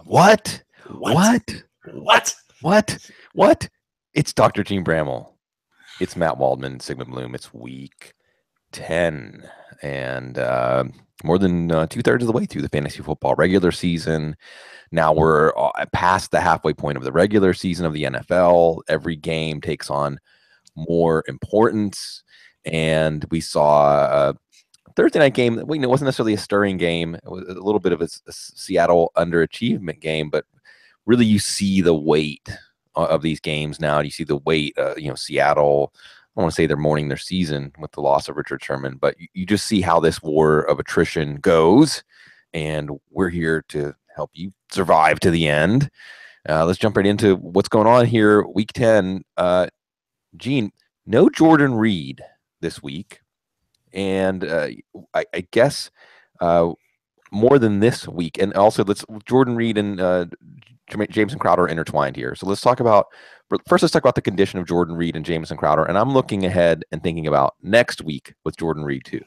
What? What? What? What? What? What? It's Dr. Gene Bramall. It's Matt Waldman, Sigmund Bloom. It's week 10. And more than 2/3 of the way through the fantasy football regular season. Now we're past the halfway point of the regular season of the NFL. Every game takes on more importance. And we saw a Thursday night game that it wasn't necessarily a stirring game. It was a little bit of a Seattle underachievement game, but really you see the weight of these games now. You see the weight, Seattle, I don't want to say they're mourning their season with the loss of Richard Sherman, but you just see how this war of attrition goes, and we're here to help you survive to the end. Let's jump right into what's going on here. Week 10, Gene, no Jordan Reed this week, and I guess more than this week. And also, Jordan Reed and Jameson Crowder are intertwined here. So let's talk about the condition of Jordan Reed and Jameson Crowder. And I'm looking ahead and thinking about next week with Jordan Reed too.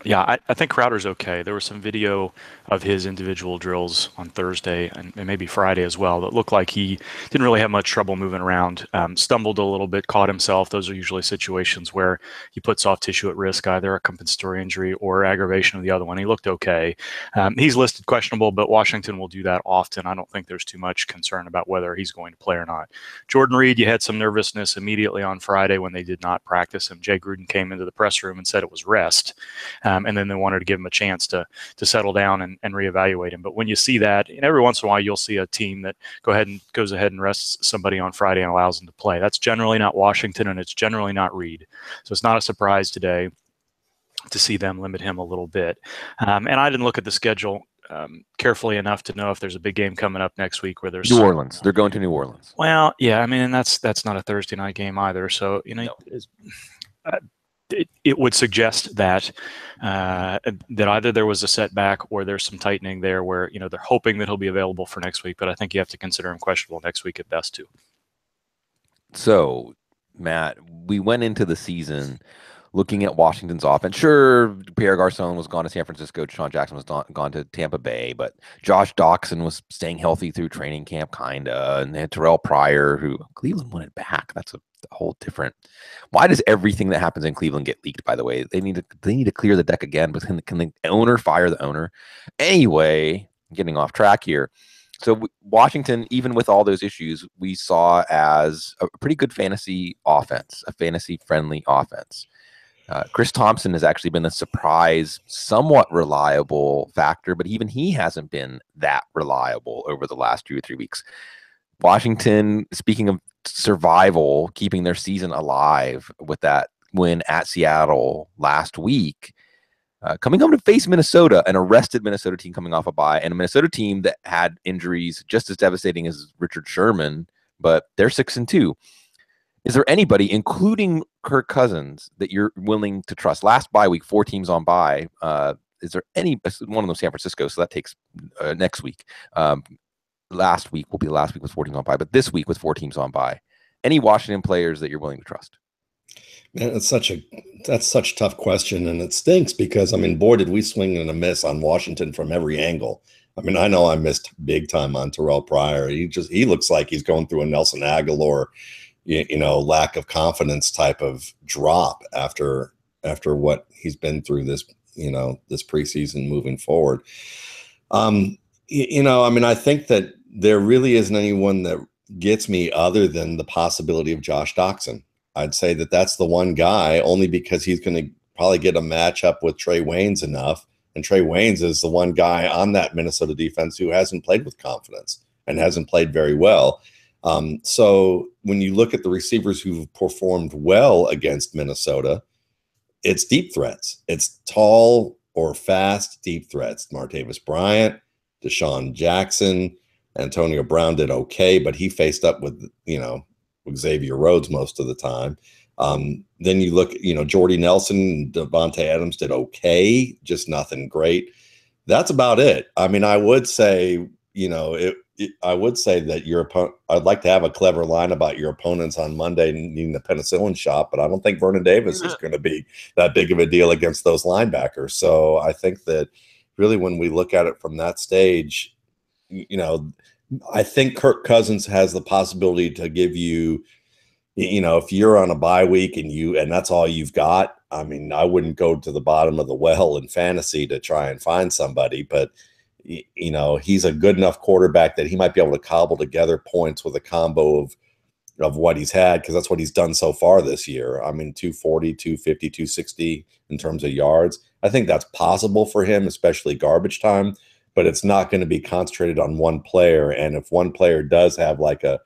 Yeah, I think Crowder's okay. There was some video of his individual drills on Thursday and maybe Friday as well that looked like he didn't really have much trouble moving around, stumbled a little bit, caught himself. Those are usually situations where you put soft tissue at risk, either a compensatory injury or aggravation of the other one. He looked okay. He's listed questionable, but Washington will do that often. I don't think there's too much concern about whether he's going to play or not. Jordan Reed, you had some nervousness immediately on Friday when they did not practice him. Jay Gruden came into the press room and said it was rest. And then they wanted to give him a chance to settle down and reevaluate him. But when you see that, every once in a while you'll see a team that goes ahead and rests somebody on Friday and allows them to play. That's generally not Washington, and it's generally not Reed. So it's not a surprise today to see them limit him a little bit. And I didn't look at the schedule carefully enough to know if there's a big game coming up next week where there's New Orleans. They're going to New Orleans. Well, yeah, I mean, and that's not a Thursday night game either. So no. It would suggest that either there was a setback or there's some tightening there where they're hoping that he'll be available for next week, but I think you have to consider him questionable next week at best too. So, Matt, we went into the season looking at Washington's offense. Sure, Pierre Garcon was gone to San Francisco, Deshaun Jackson was gone to Tampa Bay, but Josh Doxson was staying healthy through training camp, kinda, and they had Terrell Pryor, who Cleveland wanted back. That's a whole different. Why does everything that happens in Cleveland get leaked? By the way, they need to clear the deck again. But can the owner fire the owner? Anyway, getting off track here. So Washington, even with all those issues, we saw as a pretty good fantasy offense, a fantasy-friendly offense. Chris Thompson has actually been a surprise, somewhat reliable factor, but even he hasn't been that reliable over the last 2 or 3 weeks. Washington, speaking of survival, keeping their season alive with that win at Seattle last week, coming home to face Minnesota, an arrested Minnesota team coming off a bye, and a Minnesota team that had injuries just as devastating as Richard Sherman, but they're 6-2. Is there anybody, including Kirk Cousins, that you're willing to trust? Last bye week, 4 teams on bye. Is there any one of them? San Francisco, so that takes next week. Last week will be the last week with 4 teams on bye, but this week with 4 teams on bye. Any Washington players that you're willing to trust? Man, that's such a tough question, and it stinks because boy, did we swing and a miss on Washington from every angle. I know I missed big time on Terrell Pryor. He looks like he's going through a Nelson Aguilar, lack of confidence type of drop after what he's been through this preseason moving forward. I think that there really isn't anyone that gets me other than the possibility of Josh Doxson. I'd say that that's the one guy, only because he's going to probably get a matchup with Trey Waynes enough. And Trey Waynes is the one guy on that Minnesota defense who hasn't played with confidence and hasn't played very well. So when you look at the receivers who've performed well against Minnesota, it's deep threats. It's tall or fast deep threats. Martavis Bryant, Deshaun Jackson, Antonio Brown did okay, but he faced up with, Xavier Rhodes most of the time. Then you look, Jordy Nelson, Devontae Adams did okay, just nothing great. That's about it. I would say, I would say that your opponent, I'd like to have a clever line about your opponents on Monday needing the penicillin shot, but I don't think Vernon Davis is going to be that big of a deal against those linebackers. So I think that really when we look at it from that stage, I think Kirk Cousins has the possibility to give you, if you're on a bye week and that's all you've got. I mean, I wouldn't go to the bottom of the well in fantasy to try and find somebody, but he's a good enough quarterback that he might be able to cobble together points with a combo of what he's had, because that's what he's done so far this year. I mean, 240, 250, 260 in terms of yards. I think that's possible for him, especially garbage time, but it's not going to be concentrated on one player. And if one player does have like a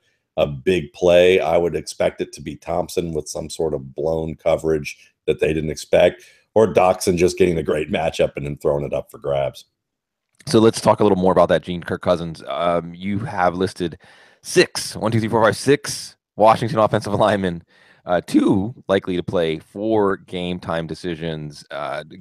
big play, I would expect it to be Thompson with some sort of blown coverage that they didn't expect, or Doxson just getting a great matchup and then throwing it up for grabs. So let's talk a little more about that, Gene. Kirk Cousins. You have listed 6 Washington offensive linemen, 2 likely to play, 4 game time decisions.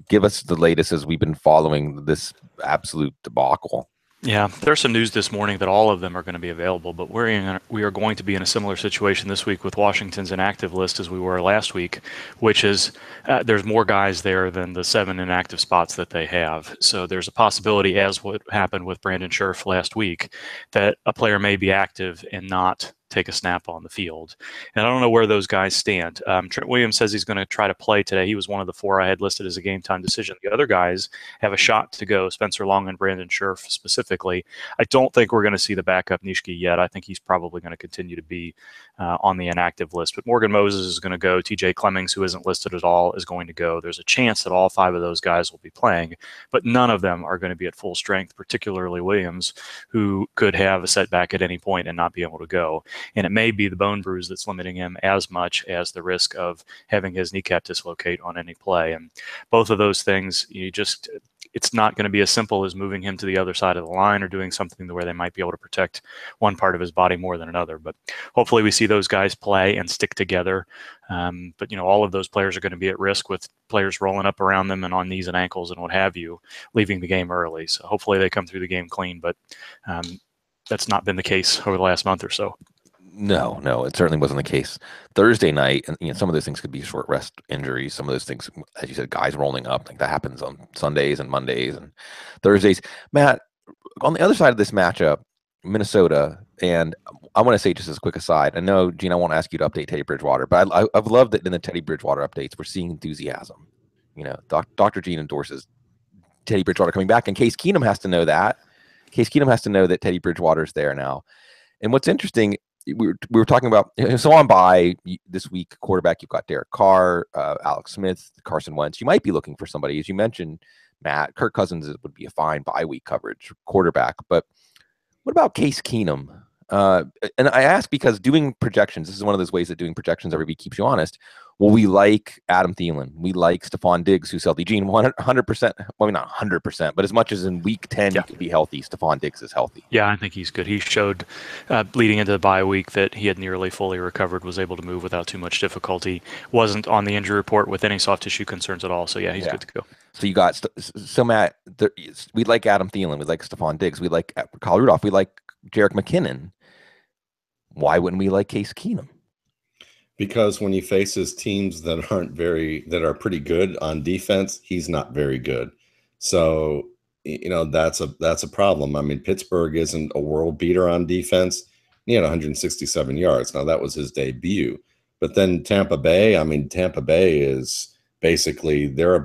Give us the latest as we've been following this absolute debacle. Yeah, there's some news this morning that all of them are going to be available, but we are going to be in a similar situation this week with Washington's inactive list as we were last week, which is there's more guys there than the 7 inactive spots that they have. So there's a possibility, as what happened with Brandon Scherff last week, that a player may be active and not take a snap on the field. And I don't know where those guys stand. Trent Williams says he's going to try to play today. He was one of the 4 I had listed as a game time decision. The other guys have a shot to go, Spencer Long and Brandon Scherff specifically. I don't think we're going to see the backup Nishke yet. I think he's probably going to continue to be on the inactive list. But Morgan Moses is going to go. TJ Clemmings, who isn't listed at all, is going to go. There's a chance that all 5 of those guys will be playing, but none of them are going to be at full strength, particularly Williams, who could have a setback at any point and not be able to go. And it may be the bone bruise that's limiting him as much as the risk of having his kneecap dislocate on any play. And both of those things, it's not going to be as simple as moving him to the other side of the line or doing something where they might be able to protect one part of his body more than another. But hopefully we see those guys play and stick together. But all of those players are going to be at risk with players rolling up around them and on knees and ankles and what have you, leaving the game early. So hopefully they come through the game clean, but that's not been the case over the last month or so. No, it certainly wasn't the case. Thursday night, and some of those things could be short rest injuries. Some of those things, as you said, guys rolling up, like that happens on Sundays and Mondays and Thursdays. Matt, on the other side of this matchup, Minnesota, and I want to say just as a quick aside, I know, Gene, I won't ask you to update Teddy Bridgewater, but I've loved that in the Teddy Bridgewater updates, we're seeing enthusiasm. Dr. Gene endorses Teddy Bridgewater coming back, and Case Keenum has to know that. Case Keenum has to know that Teddy Bridgewater's there now. And what's interesting, we were talking about, so on by this week, quarterback, you've got Derek Carr, Alex Smith, Carson Wentz. You might be looking for somebody, as you mentioned, Matt. Kirk Cousins would be a fine bye week coverage quarterback. But what about Case Keenum? And I ask because doing projections, this is one of those ways that doing projections every week keeps you honest. Well, we like Adam Thielen. We like Stephon Diggs, who's healthy. Gene, 100%, well, not 100%, but as much as in week 10, he could be healthy, Stephon Diggs is healthy. Yeah, I think he's good. He showed leading into the bye week that he had nearly fully recovered, was able to move without too much difficulty, wasn't on the injury report with any soft tissue concerns at all. So, yeah, he's good to go. So you got, Matt, we like Adam Thielen. We like Stephon Diggs. We like Kyle Rudolph. We like Jerick McKinnon. Why wouldn't we like Case Keenum? Because when he faces teams that are pretty good on defense, he's not very good. So, that's a problem. I mean, Pittsburgh isn't a world beater on defense. He had 167 yards. Now that was his debut. But then Tampa Bay is basically their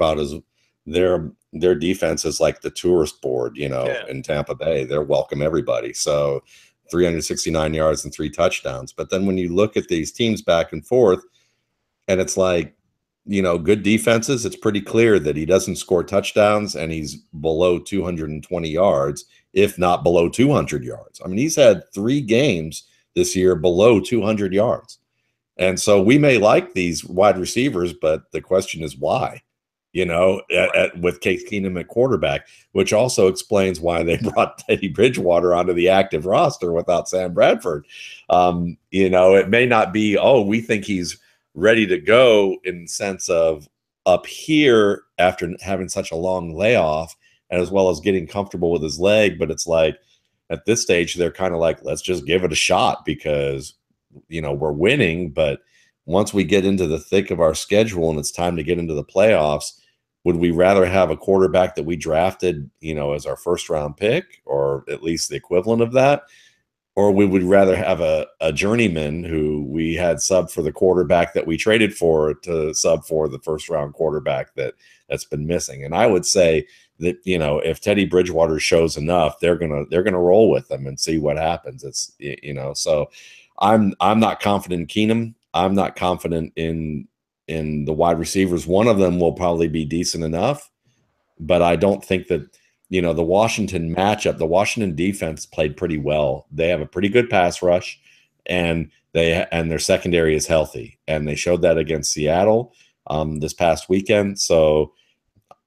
defense is like the tourist board, in Tampa Bay. They're welcome everybody. So 369 yards and 3 touchdowns. But then when you look at these teams back and forth, and it's like, good defenses, it's pretty clear that he doesn't score touchdowns and he's below 220 yards, if not below 200 yards. I mean, he's had 3 games this year below 200 yards. And so we may like these wide receivers, but the question is why? With Case Keenum at quarterback, which also explains why they brought Teddy Bridgewater onto the active roster without Sam Bradford. It may not be, we think he's ready to go in the sense of up here after having such a long layoff, and as well as getting comfortable with his leg. But it's like at this stage, they're kind of like, let's just give it a shot because, we're winning. But once we get into the thick of our schedule and it's time to get into the playoffs, Would we rather have a quarterback that we drafted, as our first round pick, or at least the equivalent of that? Or we would rather have a journeyman who we had sub for the quarterback that we traded for to sub for the first round quarterback that's been missing? And I would say that, if Teddy Bridgewater shows enough, they're gonna roll with them and see what happens. It's so I'm not confident in Keenum. I'm not confident in the wide receivers. One of them will probably be decent enough, but I don't think that, the Washington matchup, the Washington defense played pretty well. They have a pretty good pass rush, and their secondary is healthy, and they showed that against Seattle this past weekend. So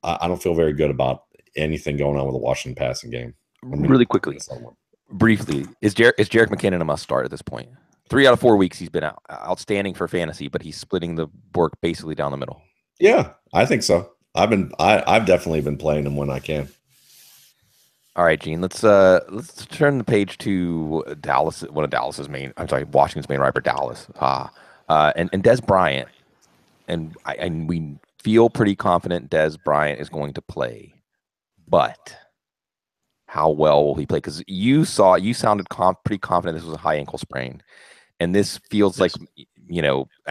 I don't feel very good about anything going on with the Washington passing game. Really quickly, briefly, is Jerick McKinnon a must start at this point? 3 out of 4 weeks he's been outstanding for fantasy, but he's splitting the work basically down the middle. Yeah, I think so. I've definitely been playing him when I can. All right, Gene. Let's turn the page to Dallas. Washington's main rival, Dallas. And Dez Bryant, and we feel pretty confident Dez Bryant is going to play, but how well will he play? Because you sounded pretty confident this was a high ankle sprain, and this feels like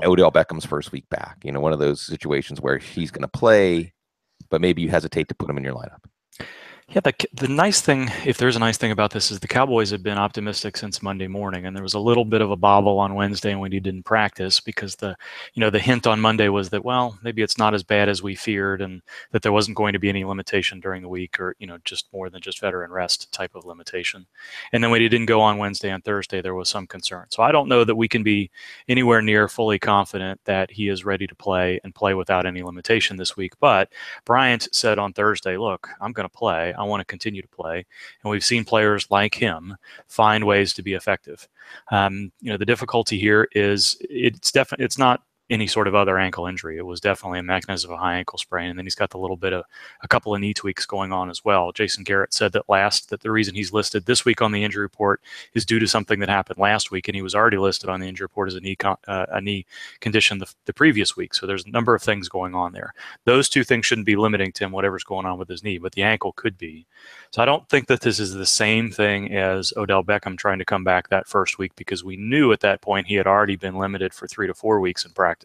Odell Beckham's first week back. One of those situations where he's going to play, but maybe you hesitate to put him in your lineup. Yeah, the nice thing, if there's a nice thing about this, is the Cowboys have been optimistic since Monday morning, and there was a little bit of a bobble on Wednesday when he didn't practice because the hint on Monday was that, well, maybe it's not as bad as we feared, and that there wasn't going to be any limitation during the week, or just more than just veteran rest type of limitation. And then when he didn't go on Wednesday and Thursday, there was some concern. So I don't know that we can be anywhere near fully confident that he is ready to play and play without any limitation this week. But Bryant said on Thursday, look, I'm going to play. I want to continue to play. And we've seen players like him find ways to be effective. The difficulty here is it's not any sort of other ankle injury. It was definitely a mechanism of a high ankle sprain. And then he's got the little bit of a couple of knee tweaks going on as well. Jason Garrett said that the reason he's listed this week on the injury report is due to something that happened last week. And he was already listed on the injury report as a knee condition the previous week. So there's a number of things going on there. Those two things shouldn't be limiting to him, whatever's going on with his knee, but the ankle could be. So I don't think that this is the same thing as Odell Beckham trying to come back that first week, because we knew at that point he had already been limited for 3 to 4 weeks in practice.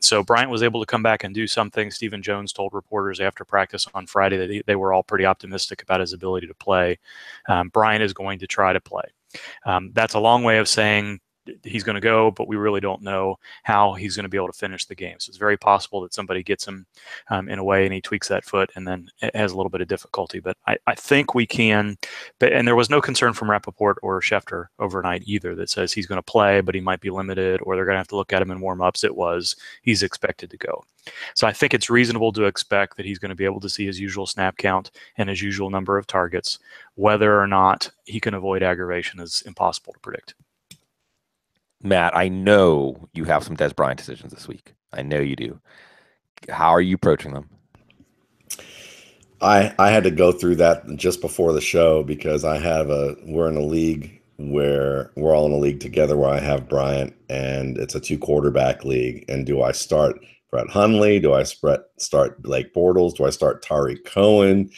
So Bryant was able to come back and do something. Stephen Jones told reporters after practice on Friday that they were all pretty optimistic about his ability to play. Bryant is going to try to play. That's a long way of saying he's going to go, but we really don't know how he's going to be able to finish the game. So it's very possible that somebody gets him in a way and he tweaks that foot and then it has a little bit of difficulty. But I think we can, and there was no concern from Rappaport or Schefter overnight either that says he's going to play, but he might be limited or they're going to have to look at him in warm-ups. He's expected to go. So I think it's reasonable to expect that he's going to be able to see his usual snap count and his usual number of targets. Whether or not he can avoid aggravation is impossible to predict. Matt, I know you have some Dez Bryant decisions this week. I know you do. How are you approaching them? I had to go through that just before the show because we're in a league where we're all in a league together where I have Bryant, and it's a 2-quarterback league. And do I start Brett Hundley? Do I start Blake Bortles? Do I start Tariq Cohen?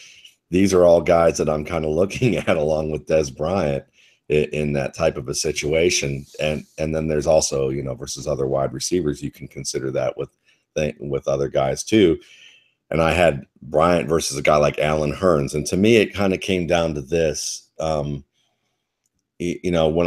These are all guys that I'm kind of looking at along with Dez Bryant in that type of a situation. And then there's also, versus other wide receivers, you can consider that with other guys too. And I had Bryant versus a guy like Allen Hurns. And to me, it kind of came down to this, when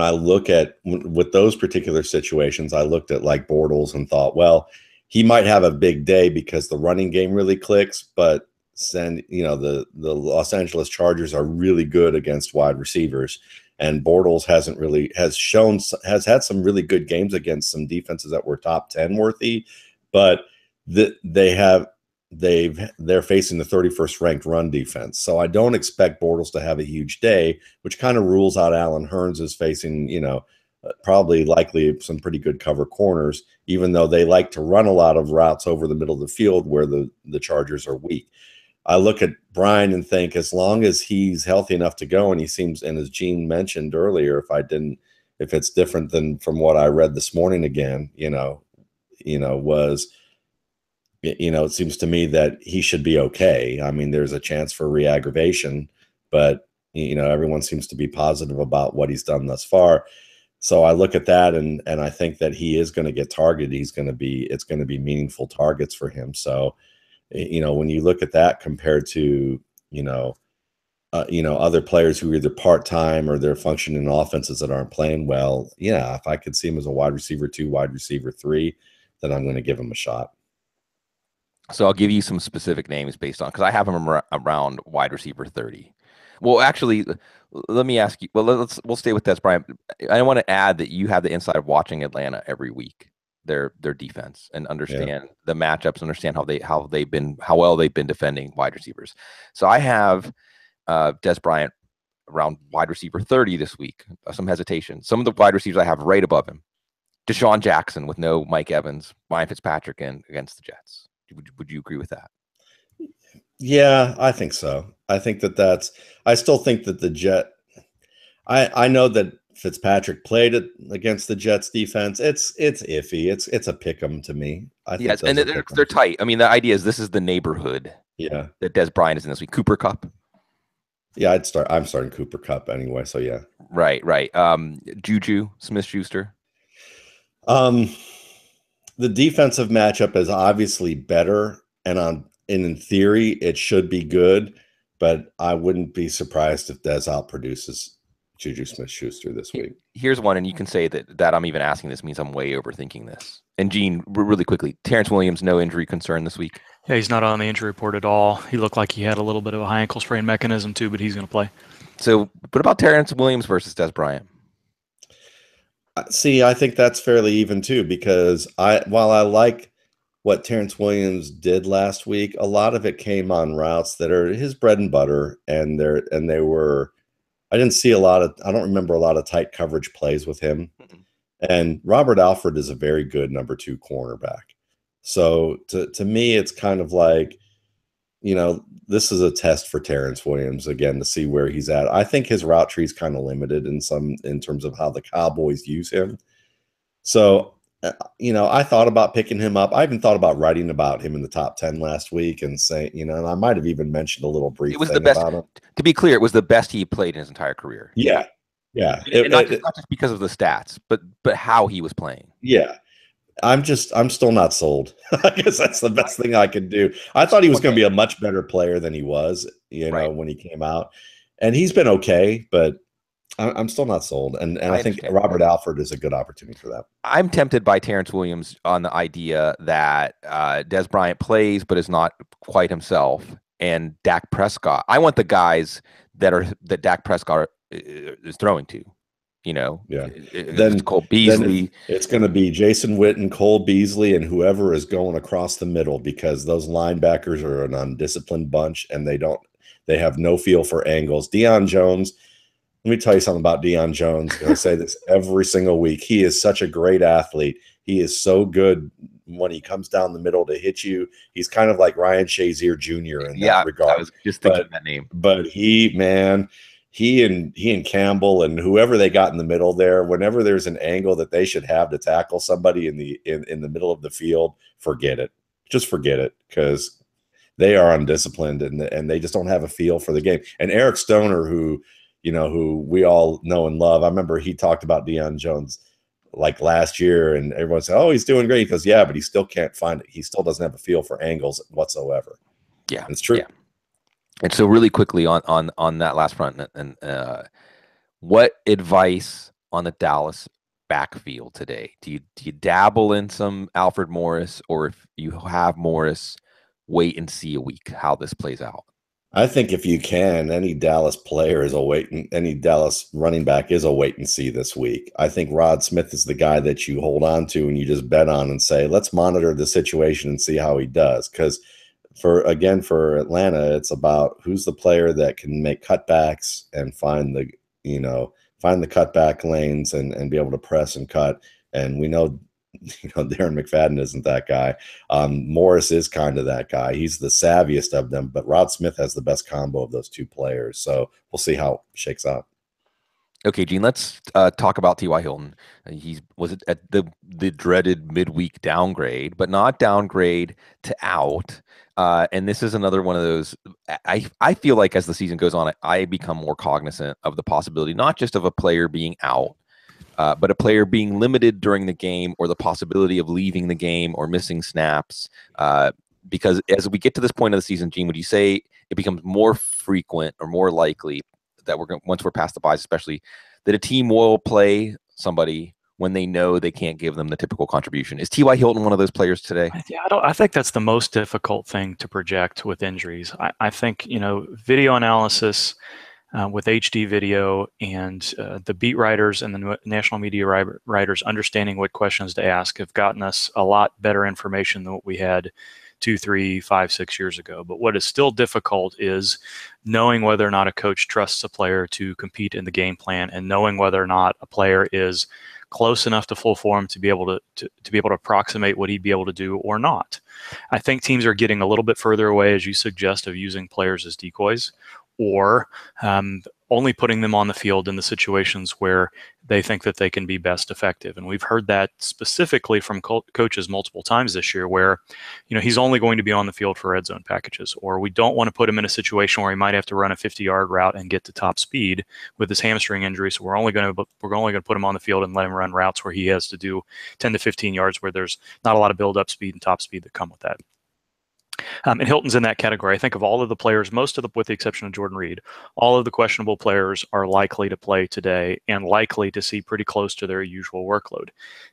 I look at with those particular situations, I looked at like Bortles and thought, well, he might have a big day because the running game really clicks, but the Los Angeles Chargers are really good against wide receivers. And Bortles has had some really good games against some defenses that were top 10 worthy, but they're facing the 31st ranked run defense. So I don't expect Bortles to have a huge day, which kind of rules out Allen Hurns is facing, probably likely some pretty good cover corners, even though they like to run a lot of routes over the middle of the field where the Chargers are weak. I look at Brian and think as long as he's healthy enough to go, and he seems, and as Gene mentioned earlier, if it's different than from what I read this morning again, it seems to me that he should be okay. I mean, there's a chance for re-aggravation, but everyone seems to be positive about what he's done thus far. So I look at that and I think that he is going to get targeted. It's going to be meaningful targets for him. So, when you look at that compared to, other players who are either part-time or they're functioning in offenses that aren't playing well. Yeah. If I could see him as a wide receiver 2, wide receiver 3, then I'm going to give him a shot. So I'll give you some specific names based on, because I have him around wide receiver 30. Well, actually, let me ask you. Well, we'll stay with Des Bryant. I want to add that you have the insight of watching Atlanta every week, their defense, and understand the matchups, understand how well they've been defending wide receivers. So I have Des Bryant around wide receiver 30 this week. Some hesitation. Some of the wide receivers I have right above him: Deshaun Jackson with no Mike Evans, Ryan Fitzpatrick, and against the Jets. Would you agree with that? Yeah, I think so. I think I still think that I know that Fitzpatrick played it against the Jets defense. It's iffy. It's a pick 'em to me. I think Yes, and they're tight. I mean, the idea is this is the neighborhood. Yeah, that Des Bryant is in this week. Cooper Kupp. Yeah, I'm starting Cooper Kupp anyway. So yeah. Right. Juju Smith-Schuster. The defensive matchup is obviously better, and in theory, it should be good, but I wouldn't be surprised if Des outproduces Juju Smith-Schuster this week. Here's one, and you can say that I'm even asking this means I'm way overthinking this. And Gene, really quickly, Terrence Williams, no injury concern this week? Yeah, he's not on the injury report at all. He looked like he had a little bit of a high ankle sprain mechanism too, but he's going to play. So what about Terrence Williams versus Des Bryant? See, I think that's fairly even too, because while I like what Terrence Williams did last week, a lot of it came on routes that are his bread and butter, and they were. I don't remember a lot of tight coverage plays with him. Mm-hmm. And Robert Alford is a very good number 2 cornerback. So to me, it's kind of like, this is a test for Terrence Williams again to see where he's at. I think his route tree is kind of limited in terms of how the Cowboys use him. So, I thought about picking him up. I even thought about writing about him in the top 10 last week and saying, and I might have even mentioned a little brief thing about him. To be clear, it was the best he played in his entire career. Yeah. Yeah. Not just because of the stats, but how he was playing. Yeah. I'm still not sold. I guess that's the best thing I could do. I thought he was going to be a much better player than he was, when he came out, and he's been okay, but I'm still not sold. And I think Robert Alford is a good opportunity for that. I'm tempted by Terrence Williams on the idea that Des Bryant plays, but is not quite himself, and Dak Prescott. I want the guys that Dak Prescott is throwing to. Yeah. Then Cole Beasley. It's going to be Jason Witten, Cole Beasley, and whoever is going across the middle, because those linebackers are an undisciplined bunch, and they have no feel for angles. Deion Jones. Let me tell you something about Deion Jones. I say this every single week. He is such a great athlete. He is so good when he comes down the middle to hit you. He's kind of like Ryan Shazier Jr. in that regard. I was just thinking that name. But he and Campbell and whoever they got in the middle there, whenever there's an angle that they should have to tackle somebody in the middle of the field, forget it. Just forget it, because they are undisciplined and they just don't have a feel for the game. And Eric Stoner, who we all know and love, I remember he talked about Deion Jones like last year, and everyone said, "Oh, he's doing great." He goes, "Yeah, but he still can't find it. He still doesn't have a feel for angles whatsoever." Yeah, it's true. Yeah. And so really quickly on that last front, and what advice on the Dallas backfield today? Do you dabble in some Alfred Morris, or if you have Morris, wait and see a week how this plays out? I think if you can, any Dallas running back is a wait and see this week. I think Rod Smith is the guy that you hold on to and you just bet on and say, let's monitor the situation and see how he does. Because for Atlanta, it's about who's the player that can make cutbacks and find the cutback lanes and be able to press and cut. And we know, Darren McFadden isn't that guy. Morris is kind of that guy. He's the savviest of them, but Rod Smith has the best combo of those two players. So we'll see how it shakes out. Okay, Gene, let's talk about T.Y. Hilton. He's was it at the dreaded midweek downgrade, but not downgrade to out. And this is another one of those. I feel like as the season goes on, I become more cognizant of the possibility not just of a player being out, but a player being limited during the game or the possibility of leaving the game or missing snaps. Because as we get to this point of the season, Gene, would you say it becomes more frequent or more likely that once we're past the buys, especially that a team will play somebody when they know they can't give them the typical contribution? Is T.Y. Hilton one of those players today? Yeah, I think that's the most difficult thing to project with injuries. I think, video analysis with HD video and the beat writers and the national media writers understanding what questions to ask have gotten us a lot better information than what we had 2, 3, 5, 6 years ago. But what is still difficult is knowing whether or not a coach trusts a player to compete in the game plan, and knowing whether or not a player is close enough to full form to be able to be able to approximate what he'd be able to do or not. I think teams are getting a little bit further away, as you suggest, of using players as decoys, or only putting them on the field in the situations where they think that they can be best effective. And we've heard that specifically from coaches multiple times this year, where he's only going to be on the field for red zone packages, or we don't want to put him in a situation where he might have to run a 50-yard route and get to top speed with his hamstring injury. So we're only going to put him on the field and let him run routes where he has to do 10 to 15 yards, where there's not a lot of build-up speed and top speed that come with that. And Hilton's in that category. I think of all of the players, with the exception of Jordan Reed, all of the questionable players are likely to play today and likely to see pretty close to their usual workload.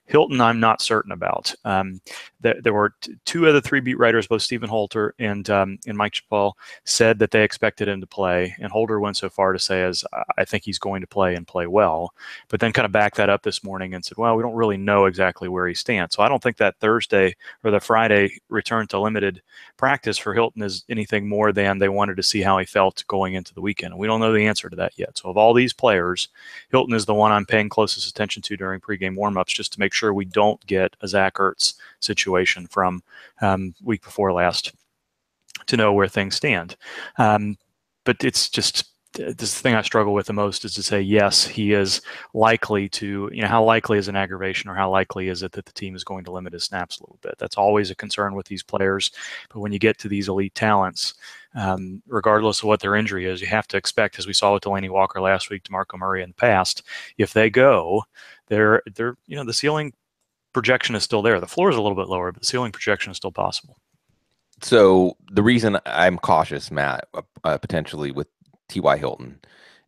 Hilton, I'm not certain about. There were two of the three beat writers, both Stephen Holter and Mike Chappell, said that they expected him to play. And Holter went so far to say, as I think he's going to play and play well, but then kind of backed that up this morning and said, well, we don't really know exactly where he stands. So I don't think that Thursday or the Friday return to limited practice for Hilton is anything more than they wanted to see how he felt going into the weekend. And we don't know the answer to that yet. So of all these players, Hilton is the one I'm paying closest attention to during pregame warmups, just to make sure we don't get a Zach Ertz situation from week before last, to know where things stand. But it's just this thing I struggle with the most is to say, yes, he is likely to, how likely is an aggravation, or how likely is it that the team is going to limit his snaps a little bit? That's always a concern with these players. But when you get to these elite talents, regardless of what their injury is, you have to expect, as we saw with Delanie Walker last week, DeMarco Murray in the past, if they go, they're the ceiling projection is still there. The floor is a little bit lower, but the ceiling projection is still possible. So the reason I'm cautious, Matt, potentially with T.Y. Hilton,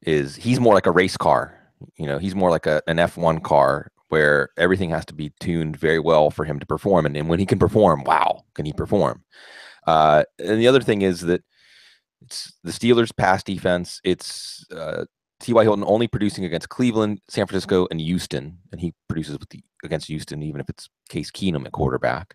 is he's more like a race car. He's more like an F1 car where everything has to be tuned very well for him to perform. And when he can perform, wow, can he perform? And the other thing is that it's the Steelers' pass defense. It's T.Y. Hilton only producing against Cleveland, San Francisco, and Houston, and he produces against Houston, even if it's Case Keenum at quarterback.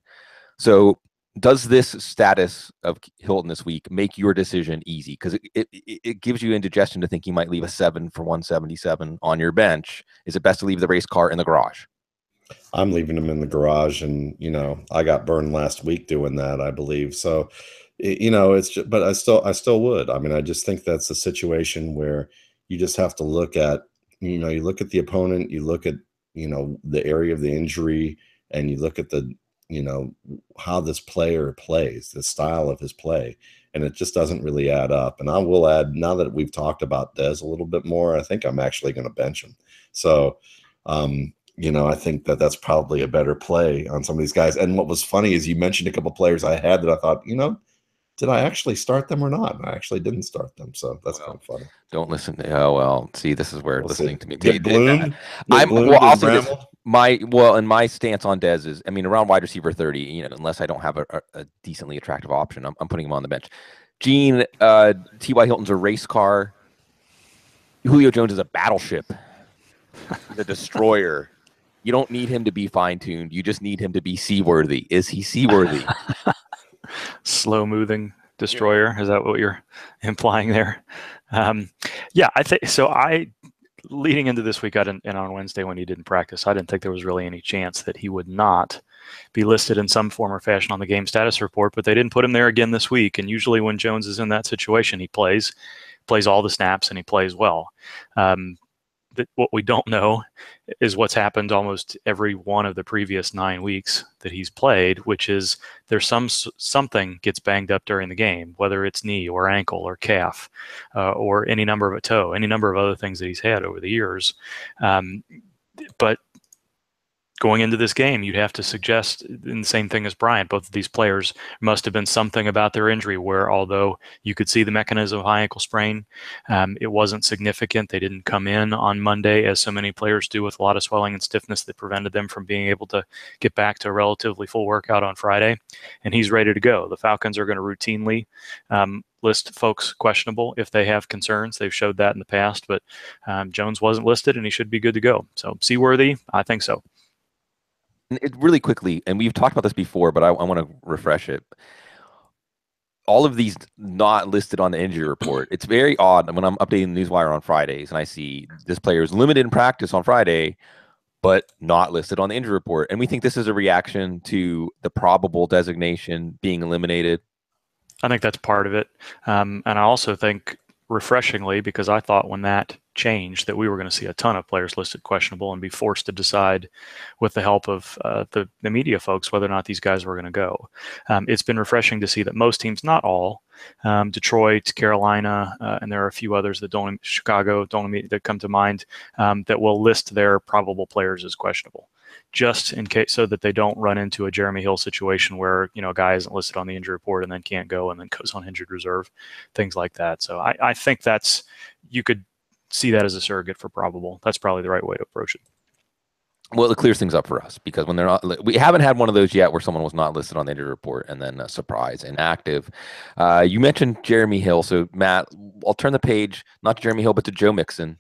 So does this status of Hilton this week make your decision easy? Because it gives you indigestion to think you might leave a 7 for 177 on your bench. Is it best to leave the race car in the garage? I'm leaving him in the garage, and I got burned last week doing that, I believe. So, it's just, but I still would. I mean, I just think that's a situation where you just have to look at, you look at the opponent, you look at, the area of the injury, and you look at the, how this player plays, the style of his play, and it just doesn't really add up. And I will add, now that we've talked about Dez a little bit more, I think I'm actually going to bench him. So, I think that's probably a better play on some of these guys. And what was funny is you mentioned a couple players I had that I thought, did I actually start them or not? And I actually didn't start them. So that's kind of funny. Don't listen to, oh, well, see, this is where listening to me. Get bloomed. I'll say this. My stance on Dez is, around wide receiver 30, unless I don't have a decently attractive option, I'm putting him on the bench. Gene, T.Y. Hilton's a race car. Julio Jones is a battleship. He's a destroyer. You don't need him to be fine-tuned. You just need him to be seaworthy. Is he seaworthy? Slow-moving destroyer. Is that what you're implying there? Yeah, I think so. Leading into this week, and on Wednesday when he didn't practice, I didn't think there was really any chance that he would not be listed in some form or fashion on the game status report, but they didn't put him there again this week. And usually when Jones is in that situation, he plays all the snaps and he plays well. what we don't know is what's happened almost every one of the previous 9 weeks that he's played, which is there's something gets banged up during the game, whether it's knee or ankle or calf, or any number of a toe, any number of other things that he's had over the years. But going into this game, you'd have to suggest, and the same thing as Bryant, both of these players must have been something about their injury where, although you could see the mechanism of high ankle sprain, it wasn't significant. They didn't come in on Monday, as so many players do, with a lot of swelling and stiffness that prevented them from being able to get back to a relatively full workout on Friday. And he's ready to go. The Falcons are going to routinely list folks questionable if they have concerns. They've showed that in the past, but Jones wasn't listed, and he should be good to go. So, seaworthy? I think so. Really quickly, and we've talked about this before, but I want to refresh it. All of these not listed on the injury report. It's very odd when I'm updating the Newswire on Fridays and I see this player is limited in practice on Friday, but not listed on the injury report. And we think this is a reaction to the probable designation being eliminated. I think that's part of it. And I also think, refreshingly, because I thought when that changed that we were going to see a ton of players listed questionable and be forced to decide with the help of the media folks whether or not these guys were going to go. It's been refreshing to see that most teams, not all, Detroit, Carolina, and there are a few others that Chicago that come to mind, that will list their probable players as questionable, just in case, so that they don't run into a Jeremy Hill situation where, a guy isn't listed on the injury report and then can't go and then goes on injured reserve, things like that. So I think you could see that as a surrogate for probable. That's probably the right way to approach it. Well, it clears things up for us because when they're not, we haven't had one of those yet where someone was not listed on the injury report and then surprise inactive. You mentioned Jeremy Hill. So Matt, I'll turn the page, not to Jeremy Hill, but to Joe Mixon.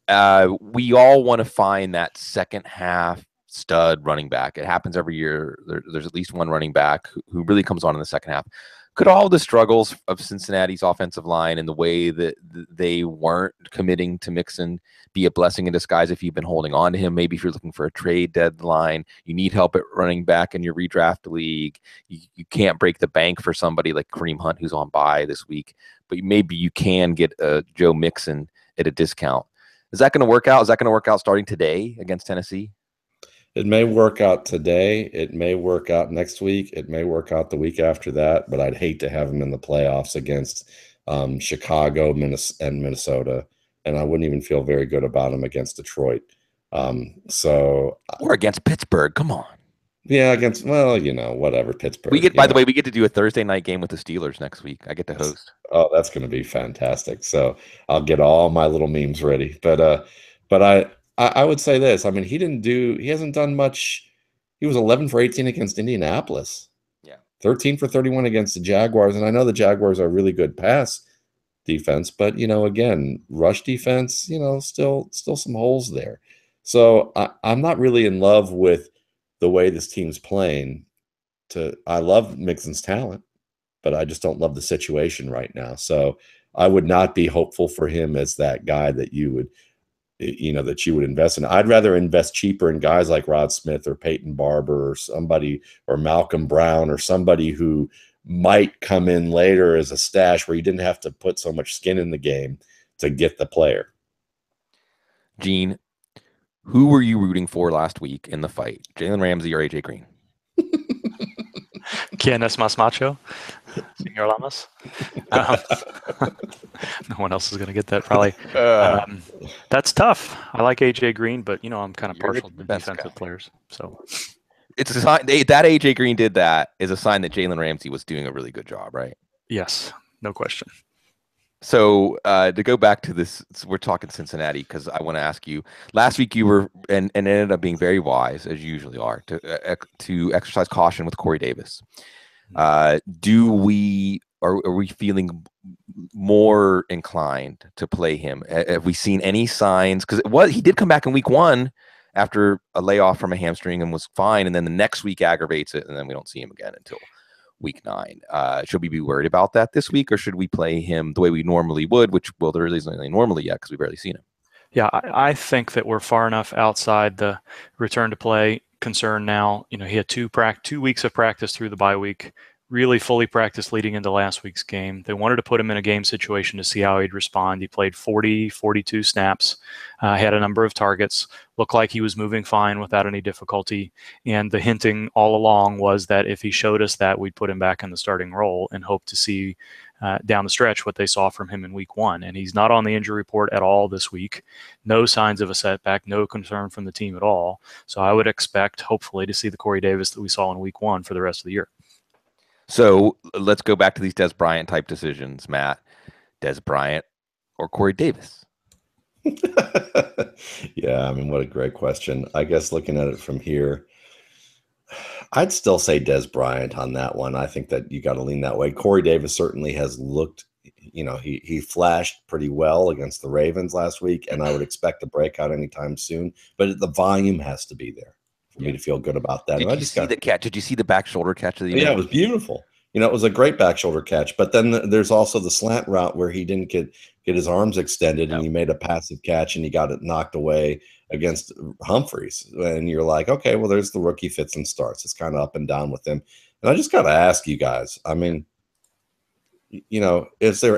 We all want to find that second half stud running back. It happens every year. There's at least one running back who really comes on in the second half. Could all the struggles of Cincinnati's offensive line and the way that they weren't committing to Mixon be a blessing in disguise if you've been holding on to him? Maybe if you're looking for a trade deadline, you need help at running back in your redraft league. You can't break the bank for somebody like Kareem Hunt, who's on bye this week, but maybe you can get Joe Mixon at a discount. Is that going to work out? Is that going to work out starting today against Tennessee? It may work out today. It may work out next week. It may work out the week after that, but I'd hate to have him in the playoffs against Chicago and Minnesota, and I wouldn't even feel very good about him against Detroit. Or against Pittsburgh. Come on. Yeah, whatever, Pittsburgh. By the way, we get to do a Thursday night game with the Steelers next week. I get to host. Oh, that's going to be fantastic. So I'll get all my little memes ready. But I would say this. I mean, he hasn't done much. He was 11 for 18 against Indianapolis. Yeah. 13 for 31 against the Jaguars. And I know the Jaguars are a really good pass defense, but again, rush defense, still some holes there. So I'm not really in love with the way this team's playing. I love Mixon's talent, but I just don't love the situation right now. So I would not be hopeful for him as that guy that you would invest in. I'd rather invest cheaper in guys like Rod Smith or Peyton Barber or somebody, or Malcolm Brown, or somebody who might come in later as a stash where you didn't have to put so much skin in the game to get the player. Gene, who were you rooting for last week in the fight? Jalen Ramsey or AJ Green? ¿Quién es más macho? Señor Lamas? No one else is going to get that, probably. That's tough. I like AJ Green, but I'm kind of partial to defensive players. So it's a sign that AJ Green did that is a sign that Jalen Ramsey was doing a really good job, right? Yes, no question. So to go back to this, we're talking Cincinnati because I want to ask you. Last week you were and ended up being very wise, as you usually are, to exercise caution with Corey Davis. Are we feeling more inclined to play him? Have we seen any signs? Because he did come back in week 1 after a layoff from a hamstring and was fine, and then the next week aggravates it, and then we don't see him again until week 9. Should we be worried about that this week, or should we play him the way we normally would, which, well, there really isn't anything normally yet because we've barely seen him? Yeah, I think that we're far enough outside the return to play concern now. He had 2 weeks of practice through the bye week really fully practiced leading into last week's game. They wanted to put him in a game situation to see how he'd respond. He played 42 snaps, had a number of targets, looked like he was moving fine without any difficulty. And the hinting all along was that if he showed us that, we'd put him back in the starting role and hope to see down the stretch what they saw from him in week 1. And he's not on the injury report at all this week. No signs of a setback, no concern from the team at all. So I would expect, hopefully, to see the Corey Davis that we saw in week 1 for the rest of the year. So let's go back to these Des Bryant type decisions, Matt. Des Bryant or Corey Davis? Yeah, I mean, what a great question. I guess looking at it from here, I'd still say Des Bryant on that one. I think that you got to lean that way. Corey Davis certainly has looked, he flashed pretty well against the Ravens last week, and I would expect a breakout anytime soon. But the volume has to be there for me to feel good about that. Did you see the catch? Did you see the back shoulder catch? Yeah, it was beautiful. It was a great back shoulder catch. But then there's also the slant route where he didn't get his arms extended, and he made a passive catch, and he got it knocked away against Humphreys. And you're like, okay, well, there's the rookie fits and starts. It's kind of up and down with him. And I just got to ask you guys, I mean, is there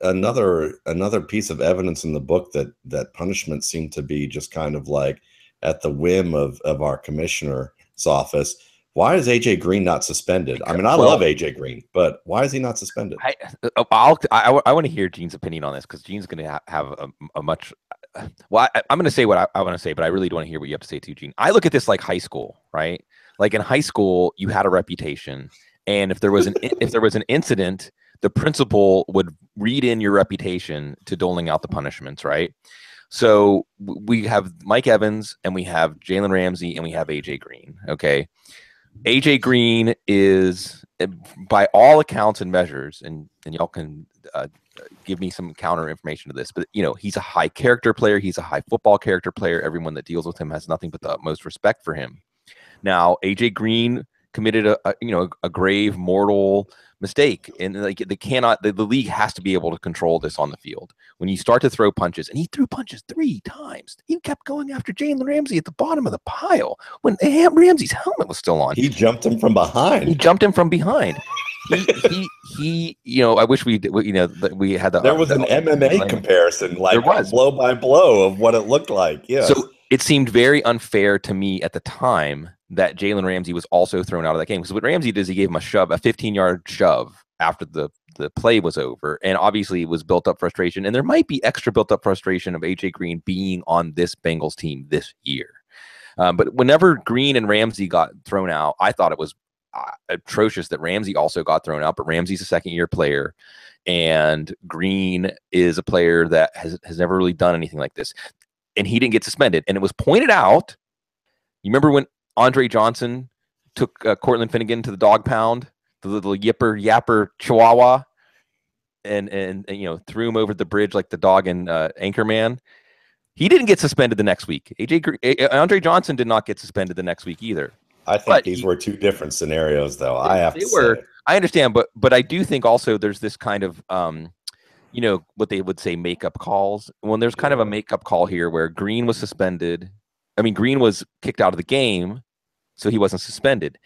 another piece of evidence in the book that punishments seem to be just kind of like at the whim of our commissioner's office? Why is AJ Green not suspended? I mean, I love AJ Green, but why is he not suspended? I want to hear Gene's opinion on this, because Gene's going to have a much. Well, I'm going to say what I want to say, but I really do want to hear what you have to say too, Gene. I look at this like high school, right? Like in high school, you had a reputation, and if there was an incident, the principal would read in your reputation to doling out the punishments, right? So we have Mike Evans, and we have Jalen Ramsey, and we have AJ Green. Okay. AJ Green is, by all accounts and measures, and y'all can give me some counter information to this, but he's a high character player. He's a high football character player. Everyone that deals with him has nothing but the utmost respect for him. Now, AJ Green committed a grave mortal mistake, and the league has to be able to control this on the field. When you start to throw punches, and he threw punches 3 times, he kept going after Jalen Ramsey at the bottom of the pile when Ramsey's helmet was still on. He jumped him from behind. He I wish we had the. There was an MMA comparison, like there was blow by blow of what it looked like. Yeah. So it seemed very unfair to me at the time that Jalen Ramsey was also thrown out of that game, because what Ramsey did is he gave him a 15-yard shove after the play was over, and obviously it was built up frustration, and there might be extra built up frustration of AJ Green being on this Bengals team this year. But whenever Green and Ramsey got thrown out, I thought it was atrocious that Ramsey also got thrown out, but Ramsey's a second-year player, and Green is a player that has never really done anything like this, and he didn't get suspended. And it was pointed out, you remember when Andre Johnson took Cortland Finnegan to the dog pound, the little yapper chihuahua, and threw him over the bridge like the dog in Anchorman? He didn't get suspended the next week. Andre Johnson did not get suspended the next week either. I think these were two different scenarios, though. I understand, but I do think also there's this kind of what they would say makeup calls. When there's kind of a makeup call here where Green was suspended. I mean, Green was kicked out of the game, so he wasn't suspended.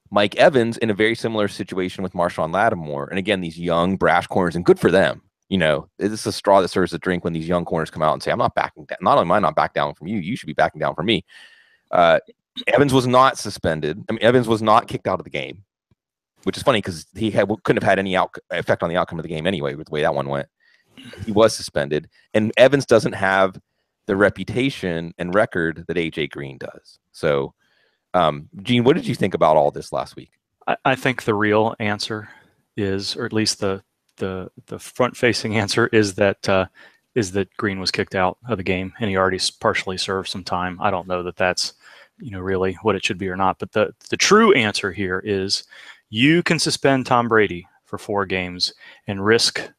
Mike Evans in a very similar situation with Marshawn Lattimore. And again, these young, brash corners, and good for them. It's a straw that serves a drink when these young corners come out and say, I'm not backing down. Not only am I not back down from you, you should be backing down from me. Evans was not suspended. I mean, Evans was not kicked out of the game, which is funny because he couldn't have had any effect on the outcome of the game anyway with the way that one went. He was suspended. And Evans doesn't have the reputation and record that AJ Green does. So, Gene, what did you think about all this last week? I think the real answer is, or at least the front-facing answer is that Green was kicked out of the game, and he already partially served some time. I don't know that that's really what it should be or not. But the true answer here is you can suspend Tom Brady for 4 games and risk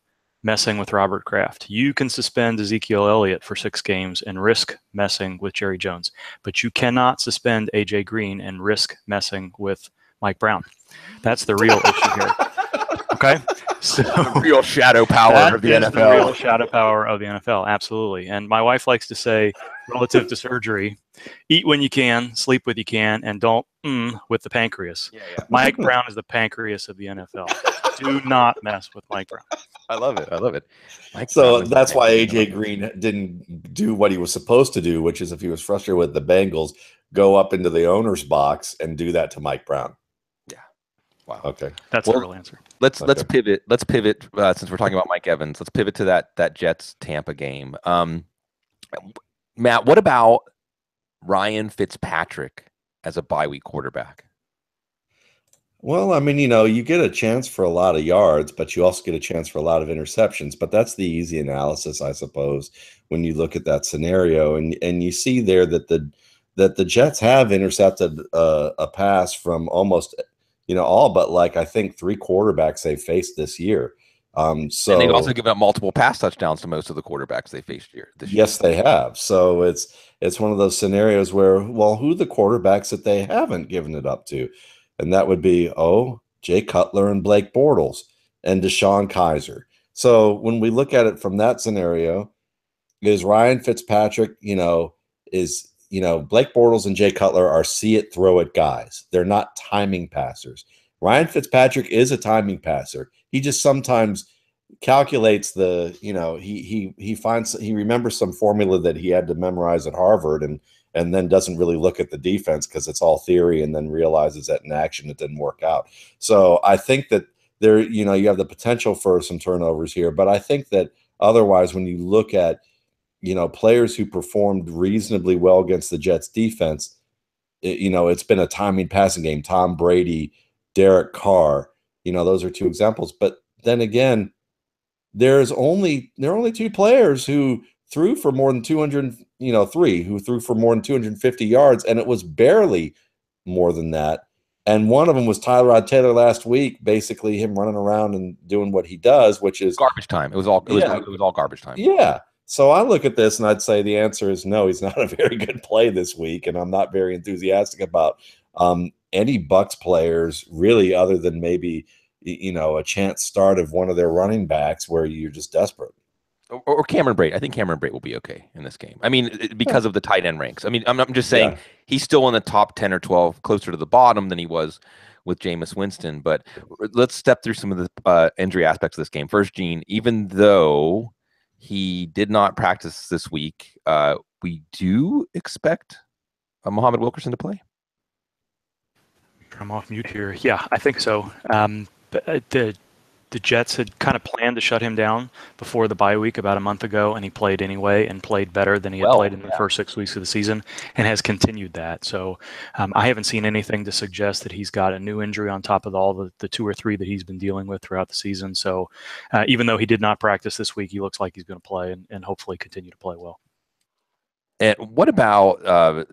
messing with Robert Kraft. You can suspend Ezekiel Elliott for 6 games and risk messing with Jerry Jones. But you cannot suspend AJ Green and risk messing with Mike Brown. That's the real issue here. Okay, so The real shadow power of the that is NFL. the real shadow power of the NFL. Absolutely. And my wife likes to say, relative to surgery, eat when you can, sleep when you can, and don't with the pancreas. Yeah. Mike Brown is the pancreas of the NFL. Do not mess with Mike Brown. I love it. Mike So Brown is the that's why pancreas. I AJ love it. Green didn't do what he was supposed to do, which is if he was frustrated with the Bengals, go up into the owner's box and do that to Mike Brown. Yeah. Wow. Okay. That's the real answer. Let's Okay. pivot. Let's pivot since we're talking about Mike Evans. Let's pivot to that Jets Tampa game. Matt, what about Ryan Fitzpatrick as a bye week quarterback? Well, I mean, you get a chance for a lot of yards, but you also get a chance for a lot of interceptions. But that's the easy analysis, I suppose, when you look at that scenario, and you see there that the Jets have intercepted a pass from almost, all but like I think 3 quarterbacks they faced this year. So and they've also given up multiple pass touchdowns to most of the quarterbacks they faced this year. yes, they have. So it's one of those scenarios where, well, who are the quarterbacks that they haven't given it up to? And that would be, Jay Cutler and Blake Bortles and Deshaun Kaiser. So when we look at it from that scenario, is Ryan Fitzpatrick, Blake Bortles and Jay Cutler are see it, throw it guys. They're not timing passers. Ryan Fitzpatrick is a timing passer. He just sometimes calculates he remembers some formula that he had to memorize at Harvard and then doesn't really look at the defense because it's all theory, and then realizes that in action it didn't work out. So I think that there, you have the potential for some turnovers here, but I think that otherwise, when you look at, players who performed reasonably well against the Jets defense, it's been a timing passing game. Tom Brady, Derek Carr, those are 2 examples. But then again, there are only 2 players who threw for more than 200, 3 who threw for more than 250 yards, and it was barely more than that. And one of them was Tyrod Taylor last week, basically him running around and doing what he does, which is Garbage time. It was all garbage time. Yeah. So I look at this and I'd say the answer is no, he's not a very good play this week, and I'm not very enthusiastic about any Bucks players really, other than maybe a chance start of one of their running backs where you're just desperate. Or Cameron Brate. I think Cameron Brate will be okay in this game. I mean, because of the tight end ranks. I mean, I'm just saying he's still in the top 10 or 12, closer to the bottom than he was with Jameis Winston. But let's step through some of the injury aspects of this game. First, Gene, even though he did not practice this week, we do expect Muhammad Wilkerson to play. I'm off mute here. Yeah, I think so. The Jets had kind of planned to shut him down before the bye week about a month ago, and he played anyway and played better than he had played in the first 6 weeks of the season, and has continued that. So I haven't seen anything to suggest that he's got a new injury on top of all the 2 or 3 that he's been dealing with throughout the season. So even though he did not practice this week, he looks like he's going to play and hopefully continue to play well. And what about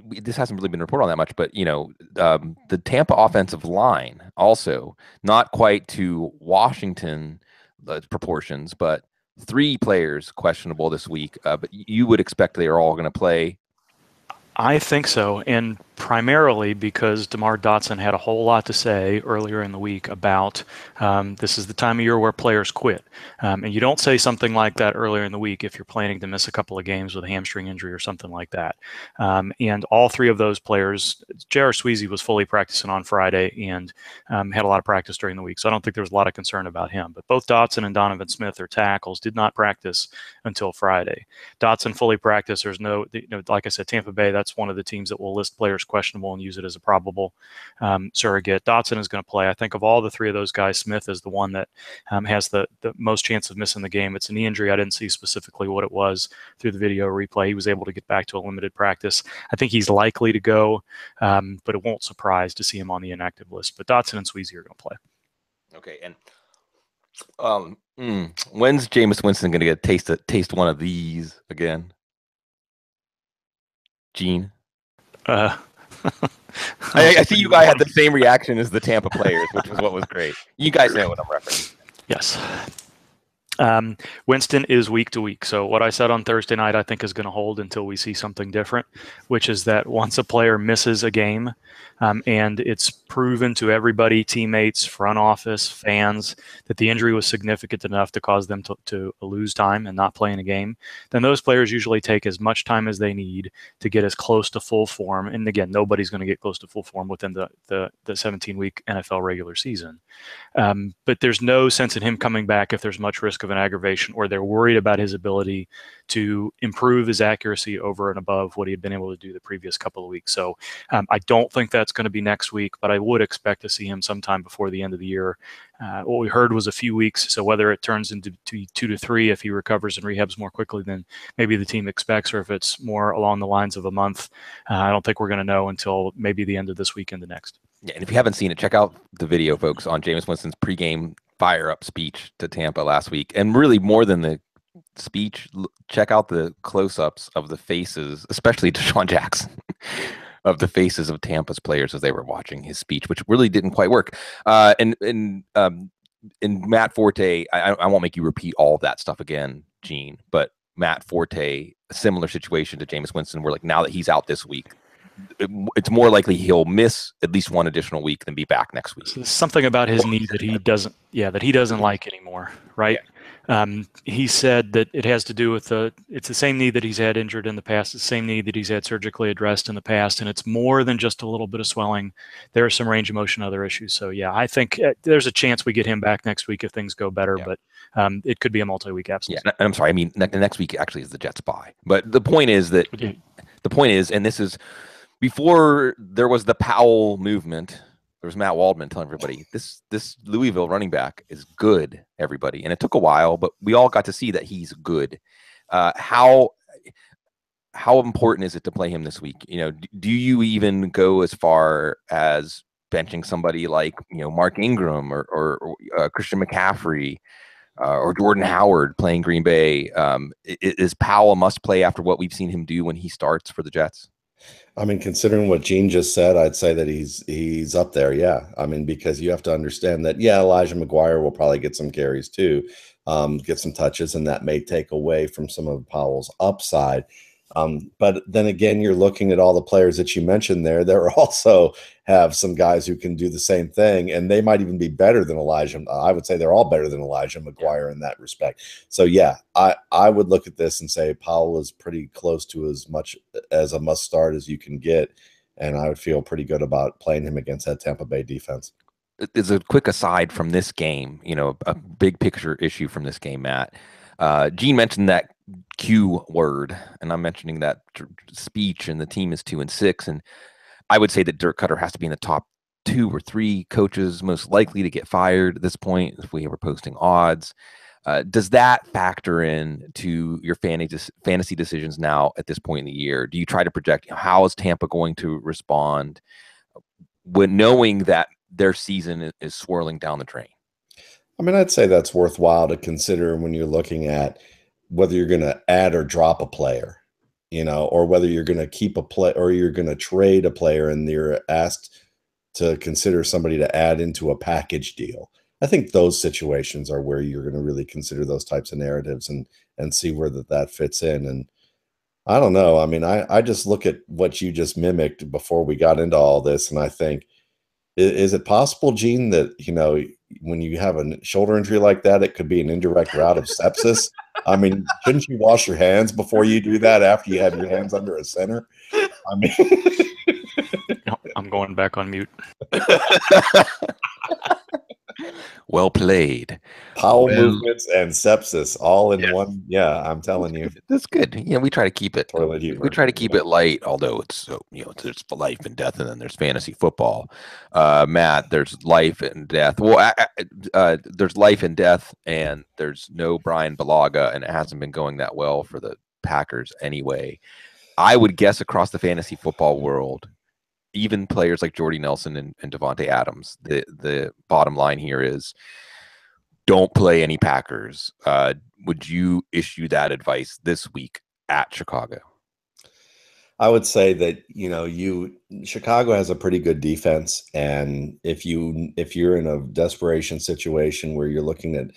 this hasn't really been reported on that much, but the Tampa offensive line also not quite to Washington proportions, but 3 players questionable this week. But you would expect they are all going to play. I think so, and primarily because DeMar Dotson had a whole lot to say earlier in the week about this is the time of year where players quit. And you don't say something like that earlier in the week if you're planning to miss a couple of games with a hamstring injury or something like that. And all 3 of those players, J.R. Sweezy was fully practicing on Friday and had a lot of practice during the week, so I don't think there was a lot of concern about him. But both Dotson and Donovan Smith, their tackles, did not practice until Friday. Dotson fully practiced. There's no, like I said, Tampa Bay, that's one of the teams that will list players questionable and use it as a probable surrogate. Dotson is going to play. I think of all the 3 of those guys, Smith is the one that has the most chance of missing the game. It's a knee injury. I didn't see specifically what it was through the video replay. He was able to get back to a limited practice. I think he's likely to go, but it won't surprise to see him on the inactive list. But Dotson and Sweezy are going to play. Okay, and when's Jameis Winston going to get taste one of these again? Gene? I see you guys had the same reaction as the Tampa players, which was what was great. You guys know what I'm referencing. Yes. Winston is week to week. So what I said on Thursday night, I think is going to hold until we see something different, which is that once a player misses a game, and it's proven to everybody, teammates, front office, fans, that the injury was significant enough to cause them to lose time and not play in a game, then those players usually take as much time as they need to get as close to full form. And again, nobody's going to get close to full form within the 17-week NFL regular season. But there's no sense in him coming back if there's much risk of an aggravation, or they're worried about his ability to improve his accuracy over and above what he had been able to do the previous couple of weeks. So I don't think that's going to be next week, but I would expect to see him sometime before the end of the year. What we heard was a few weeks, so whether it turns into 2 to 3 if he recovers and rehabs more quickly than maybe the team expects, or if it's more along the lines of a month, I don't think we're going to know until maybe the end of this week into next. Yeah, and if you haven't seen it, check out the video, folks, on Jameis Winston's pregame fire-up speech to Tampa last week. And really, more than the speech, check out the close-ups of the faces, especially Deshaun Jackson, of the faces of Tampa's players as they were watching his speech, which really didn't quite work. And Matt Forte, I won't make you repeat all of that stuff again, Gene, but Matt Forte, a similar situation to Jameis Winston, where like now that he's out this week, it's more likely he'll miss at least one additional week than be back next week. So there's something about his knee that he doesn't like anymore, right? Yeah. He said that it has to do with it's the same knee that he's had injured in the past, the same knee that he's had surgically addressed in the past, and it's more than just a little bit of swelling. There are some range of motion, other issues. So yeah, I think there's a chance we get him back next week if things go better, but it could be a multi-week absence. Yeah, I'm sorry. I mean, next week actually is the Jets bye, but the point is, and this is. Before there was the Powell movement, there was Matt Waldman telling everybody, this Louisville running back is good, everybody. And it took a while, but we all got to see that he's good. How important is it to play him this week? You know, do you even go as far as benching somebody like, Mark Ingram or Christian McCaffrey or Jordan Howard playing Green Bay? Is Powell a must play after what we've seen him do when he starts for the Jets? I mean, considering what Gene just said, I'd say that he's up there. Yeah. I mean, because you have to understand that, Elijah McGuire will probably get some carries too, get some touches, and that may take away from some of Powell's upside. But then again, you're looking at all the players that you mentioned there. There also have some guys who can do the same thing, and they might even be better than Elijah. I would say they're all better than Elijah McGuire in that respect. So yeah, I would look at this and say Powell is pretty close to as much as a must start as you can get, and I would feel pretty good about playing him against that Tampa Bay defense. As a quick aside from this game, a big picture issue from this game, Matt. Gene mentioned that Q word, and I'm mentioning that speech, and the team is 2-6, and I would say that Dirk Cutter has to be in the top 2 or 3 coaches most likely to get fired at this point if we were posting odds. Does that factor in to your fantasy decisions now at this point in the year? Do you try to project how is Tampa going to respond when knowing that their season is swirling down the drain? I mean, I'd say that's worthwhile to consider when you're looking at whether you're going to add or drop a player, or whether you're going to keep a play or you're going to trade a player and you're asked to consider somebody to add into a package deal. I think those situations are where you're going to really consider those types of narratives and see where that fits in. And I don't know. I mean, I just look at what you just mimicked before we got into all this, and I think, is it possible, Gene, that, when you have a shoulder injury like that, it could be an indirect route of sepsis? I mean, shouldn't you wash your hands before you do that after you have your hands under a center? I mean, I'm going back on mute. Well played. Powell movements and sepsis all in one. Yeah, I'm telling you. That's good. We try to keep it. We try to keep it light, although it's there's life and death, and then there's fantasy football. Matt, there's life and death. Well, there's life and death, and there's no Brian Balaga, and it hasn't been going that well for the Packers anyway. I would guess across the fantasy football world, even players like Jordy Nelson and Devontae Adams, the bottom line here is don't play any Packers. Would you issue that advice this week at Chicago? I would say that, Chicago has a pretty good defense. And if you're in a desperation situation where you're looking at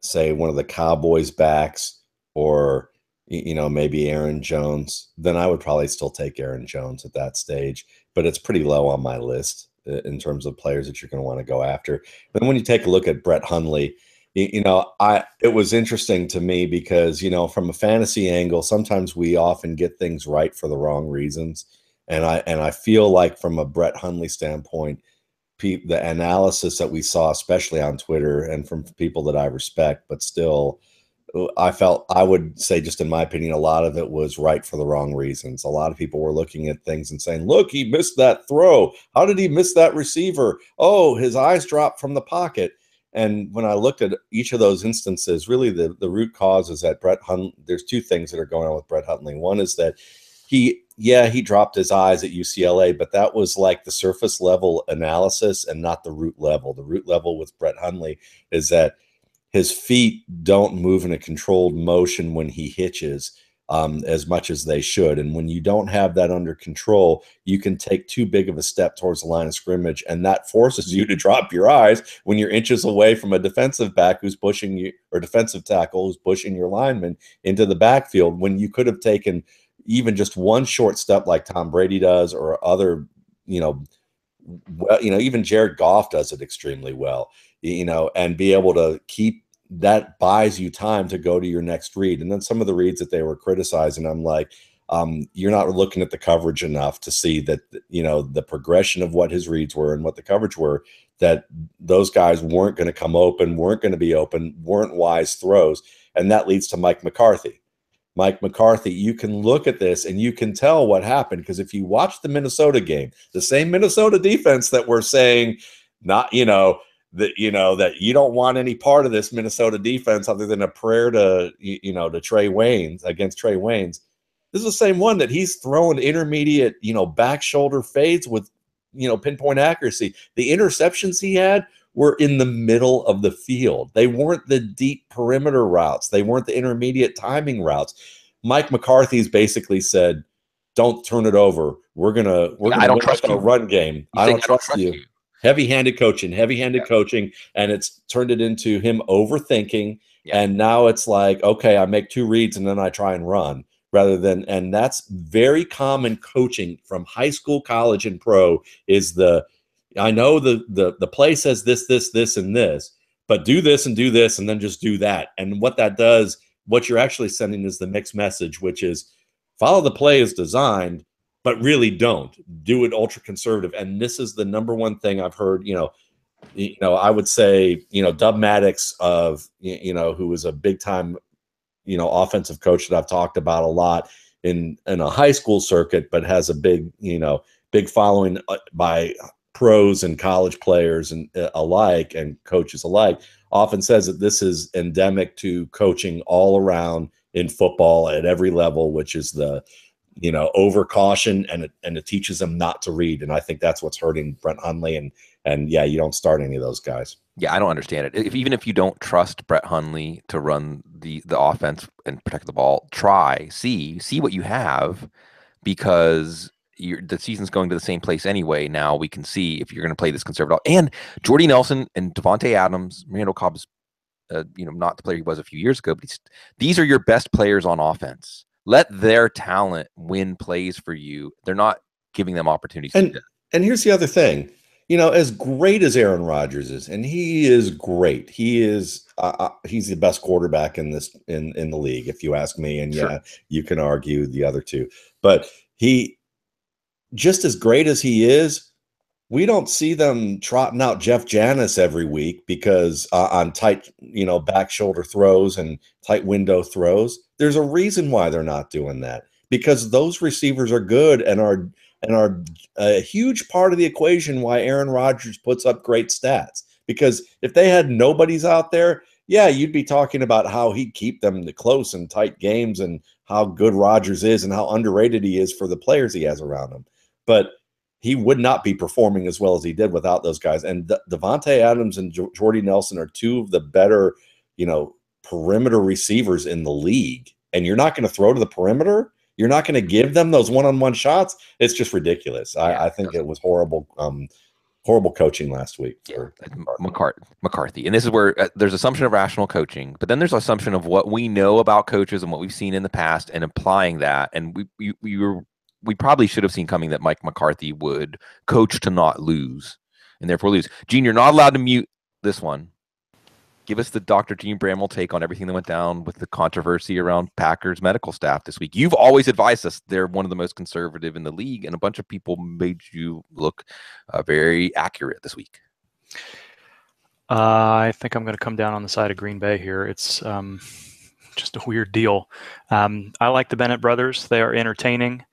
say, one of the Cowboys backs, or maybe Aaron Jones, then I would probably still take Aaron Jones at that stage. But it's pretty low on my list in terms of players that you're going to want to go after. But then when you take a look at Brett Hundley, it was interesting to me because, from a fantasy angle, sometimes we often get things right for the wrong reasons. And I feel like from a Brett Hundley standpoint, the analysis that we saw, especially on Twitter and from people that I respect, but still, I would say, just in my opinion, a lot of it was right for the wrong reasons. A lot of people were looking at things and saying, look, he missed that throw. How did he miss that receiver? Oh, his eyes dropped from the pocket. And when I looked at each of those instances, really the root cause is that Brett Hundley, there's two things that are going on with Brett Hundley. One is that he dropped his eyes at UCLA, but that was like the surface level analysis and not the root level. The root level with Brett Hundley is that his feet don't move in a controlled motion when he hitches as much as they should. And when you don't have that under control, you can take too big of a step towards the line of scrimmage, and that forces you to drop your eyes when you're inches away from a defensive back who's pushing you, or defensive tackle who's pushing your lineman into the backfield, when you could have taken even just one short step like Tom Brady does, or other, even Jared Goff does it extremely well, and be able to keep that, buys you time to go to your next read. And then some of the reads that they were criticizing, I'm like, you're not looking at the coverage enough to see that, the progression of what his reads were and what the coverage were, that those guys weren't going to come open, weren't going to be open, weren't wise throws. And that leads to Mike McCarthy. Mike McCarthy, you can look at this and you can tell what happened, because if you watch the Minnesota game, the same Minnesota defense that we're saying, that you don't want any part of this Minnesota defense other than a prayer to Trey Waynes, against Trey Waynes. This is the same one that he's throwing intermediate, back shoulder fades with, pinpoint accuracy. The interceptions he had were in the middle of the field. They weren't the deep perimeter routes. They weren't the intermediate timing routes. Mike McCarthy's basically said, don't turn it over. We're gonna I don't trust you. Run game. I don't trust you. Heavy-handed coaching, coaching, and it's turned it into him overthinking. Yeah. And now it's like, okay, I make two reads and then I try and run, rather than, and that's very common coaching from high school, college, and pro, is I know the play says this, and this, but do this and then just do that. And what that does, what you're actually sending is the mixed message, which is follow the play as designed, but really don't do it ultra conservative. And this is the number one thing I've heard, I would say, Dub Maddox who was a big time, offensive coach that I've talked about a lot in a high school circuit, but has a big following by pros and college players and alike, and coaches alike, often says that this is endemic to coaching all around in football at every level, which is the over caution, and it teaches them not to read. And I think that's what's hurting Brett Hundley. And yeah, you don't start any of those guys. Yeah, I don't understand it. Even if you don't trust Brett Hundley to run the offense and protect the ball, see what you have, because the season's going to the same place anyway. Now we can see if you're going to play this conservative. And Jordy Nelson and Devontae Adams, Randall Cobb's, not the player he was a few years ago, but these are your best players on offense. Let their talent win plays for you. They're not giving them opportunities. And here's the other thing, as great as Aaron Rodgers is, and he is great. He is he's the best quarterback in the league, if you ask me. And sure, yeah, you can argue the other two, but he, just as great as he is, we don't see them trotting out Jeff Janis every week because on tight, back shoulder throws and tight window throws. There's a reason why they're not doing that, because those receivers are good and are a huge part of the equation why Aaron Rodgers puts up great stats. Because if they had nobodies out there, yeah, you'd be talking about how he'd keep them to close and tight games and how good Rodgers is and how underrated he is for the players he has around him. But he would not be performing as well as he did without those guys. And Devontae Adams and Jordy Nelson are two of the better, perimeter receivers in the league. And you're not going to throw to the perimeter? You're not going to give them those one-on-one shots? It's just ridiculous. Yeah, I think it was horrible horrible coaching last week. McCarthy. And this is where there's assumption of rational coaching, but then there's assumption of what we know about coaches and what we've seen in the past and applying that. And we probably should have seen coming that Mike McCarthy would coach to not lose and therefore lose. Gene, you're not allowed to mute this one. Give us the Dr. Gene Bramwell take on everything that went down with the controversy around Packers medical staff this week. You've always advised us they're one of the most conservative in the league, and a bunch of people made you look very accurate this week. I think I'm going to come down on the side of Green Bay here. It's just a weird deal. I like the Bennett brothers. They are entertaining.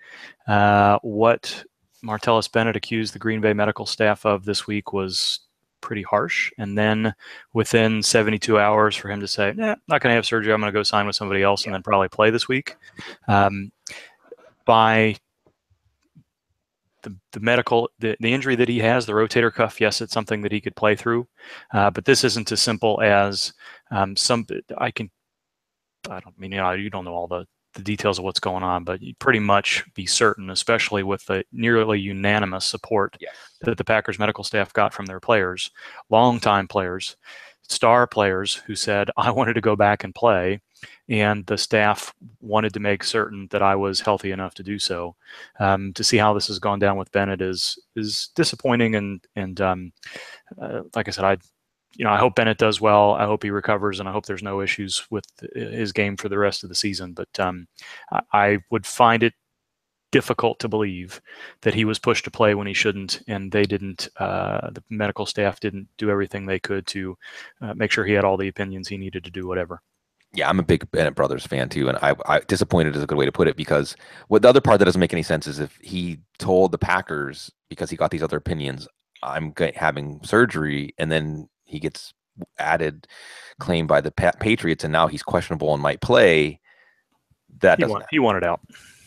What Martellus Bennett accused the Green Bay medical staff of this week was pretty harsh. And then within 72 hours for him to say, not going to have surgery, I'm going to go sign with somebody else and then probably play this week. By the injury that he has, the rotator cuff, yes, it's something that he could play through. But this isn't as simple as I don't mean, you don't know all the details of what's going on, but you pretty much be certain, especially with the nearly unanimous support that the Packers medical staff got from their players, longtime players, star players who said, I wanted to go back and play, and the staff wanted to make certain that I was healthy enough to do so. To see how this has gone down with Bennett is disappointing, and like I said, I hope Bennett does well. I hope he recovers, and I hope there's no issues with his game for the rest of the season. But I would find it difficult to believe that he was pushed to play when he shouldn't, and they didn't. The medical staff didn't do everything they could to make sure he had all the opinions he needed to do whatever. Yeah, I'm a big Bennett brothers fan too, and I disappointed is a good way to put it, because what the other part that doesn't make any sense is if he told the Packers because he got these other opinions, I'm having surgery, and then he gets added claim by the Patriots, and now he's questionable and might play. He wanted out.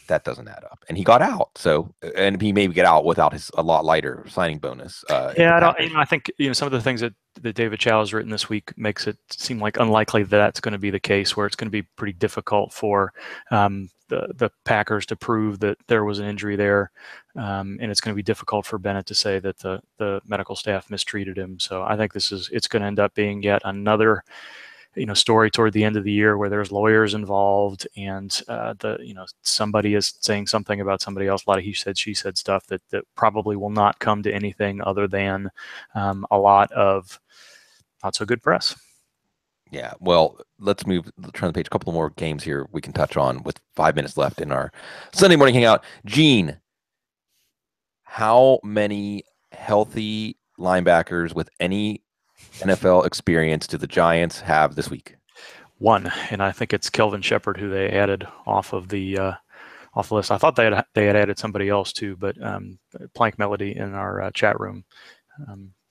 That doesn't add up, and he got out. So, and he maybe get out without a lot lighter signing bonus. I think some of the things that David Chow has written this week makes it seem like unlikely that that's going to be the case, where it's going to be pretty difficult for the Packers to prove that there was an injury there, and it's going to be difficult for Bennett to say that the medical staff mistreated him. So I think it's going to end up being yet another story toward the end of the year where there's lawyers involved, and somebody is saying something about somebody else, a lot of he said, she said stuff that probably will not come to anything other than a lot of not so good press. Yeah, well, let's turn the page. A couple more games here we can touch on with 5 minutes left in our Sunday morning hangout. Gene, how many healthy linebackers with any NFL experience do the Giants have this week? One, and I think it's Kelvin Shepherd who they added off the list. I thought they had added somebody else too, but Plank Melody in our chat room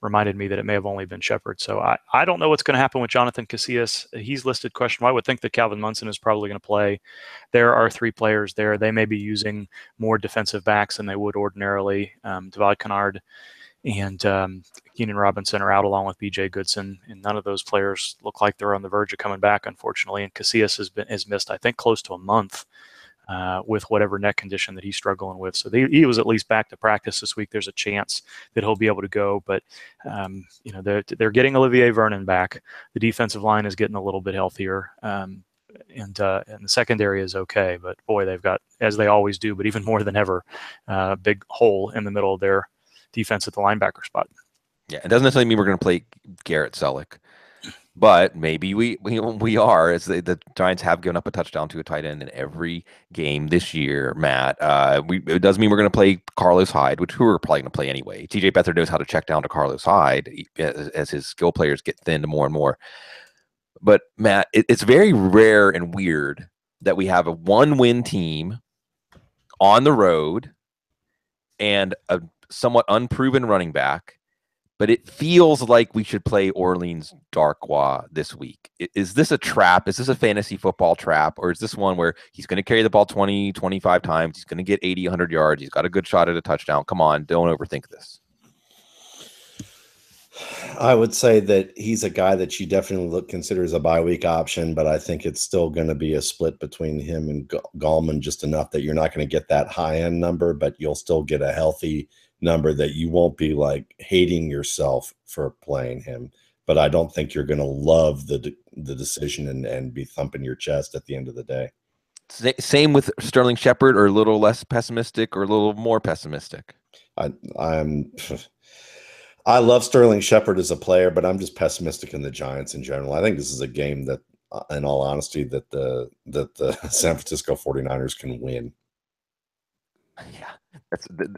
reminded me that it may have only been Shepherd. So I don't know what's going to happen with Jonathan Casillas. He's listed questionable. I would think that Calvin Munson is probably going to play. There are 3 players there. They may be using more defensive backs than they would ordinarily. Devad Kennard and Keenan Robinson are out along with B.J. Goodson, and none of those players look like they're on the verge of coming back, unfortunately. And Casillas has missed, I think, close to a month with whatever neck condition that he's struggling with. So he was at least back to practice this week. There's a chance that he'll be able to go, but they're getting Olivier Vernon back. The defensive line is getting a little bit healthier. And the secondary is okay, but boy, they've got, as they always do, but even more than ever, a big hole in the middle of their defense at the linebacker spot. Yeah, it doesn't necessarily mean we're going to play Garrett Selleck, but maybe we are, as the Giants have given up a touchdown to a tight end in every game this year, Matt. It doesn't mean we're going to play Carlos Hyde, which we're probably going to play anyway. TJ Beathard knows how to check down to Carlos Hyde as his skill players get thinned more and more. But, Matt, it's very rare and weird that we have a one-win team on the road and a somewhat unproven running back, but it feels like we should play Orleans Darkwa this week. Is this a trap? Is this a fantasy football trap? Or is this one where he's going to carry the ball 20, 25 times? He's going to get 80, 100 yards. He's got a good shot at a touchdown. Come on, don't overthink this. I would say that he's a guy that you definitely consider as a bye week option, but I think it's still going to be a split between him and Gallman, just enough that you're not going to get that high end number, but you'll still get a healthy number that you won't be like hating yourself for playing him. But I don't think you're going to love the decision and be thumping your chest at the end of the day. Same with Sterling Shepard, or a little less pessimistic or a little more pessimistic? I love Sterling Shepard as a player, but I'm just pessimistic in the Giants in general. I think this is a game that, in all honesty, that the San Francisco 49ers can win. Yeah, that's the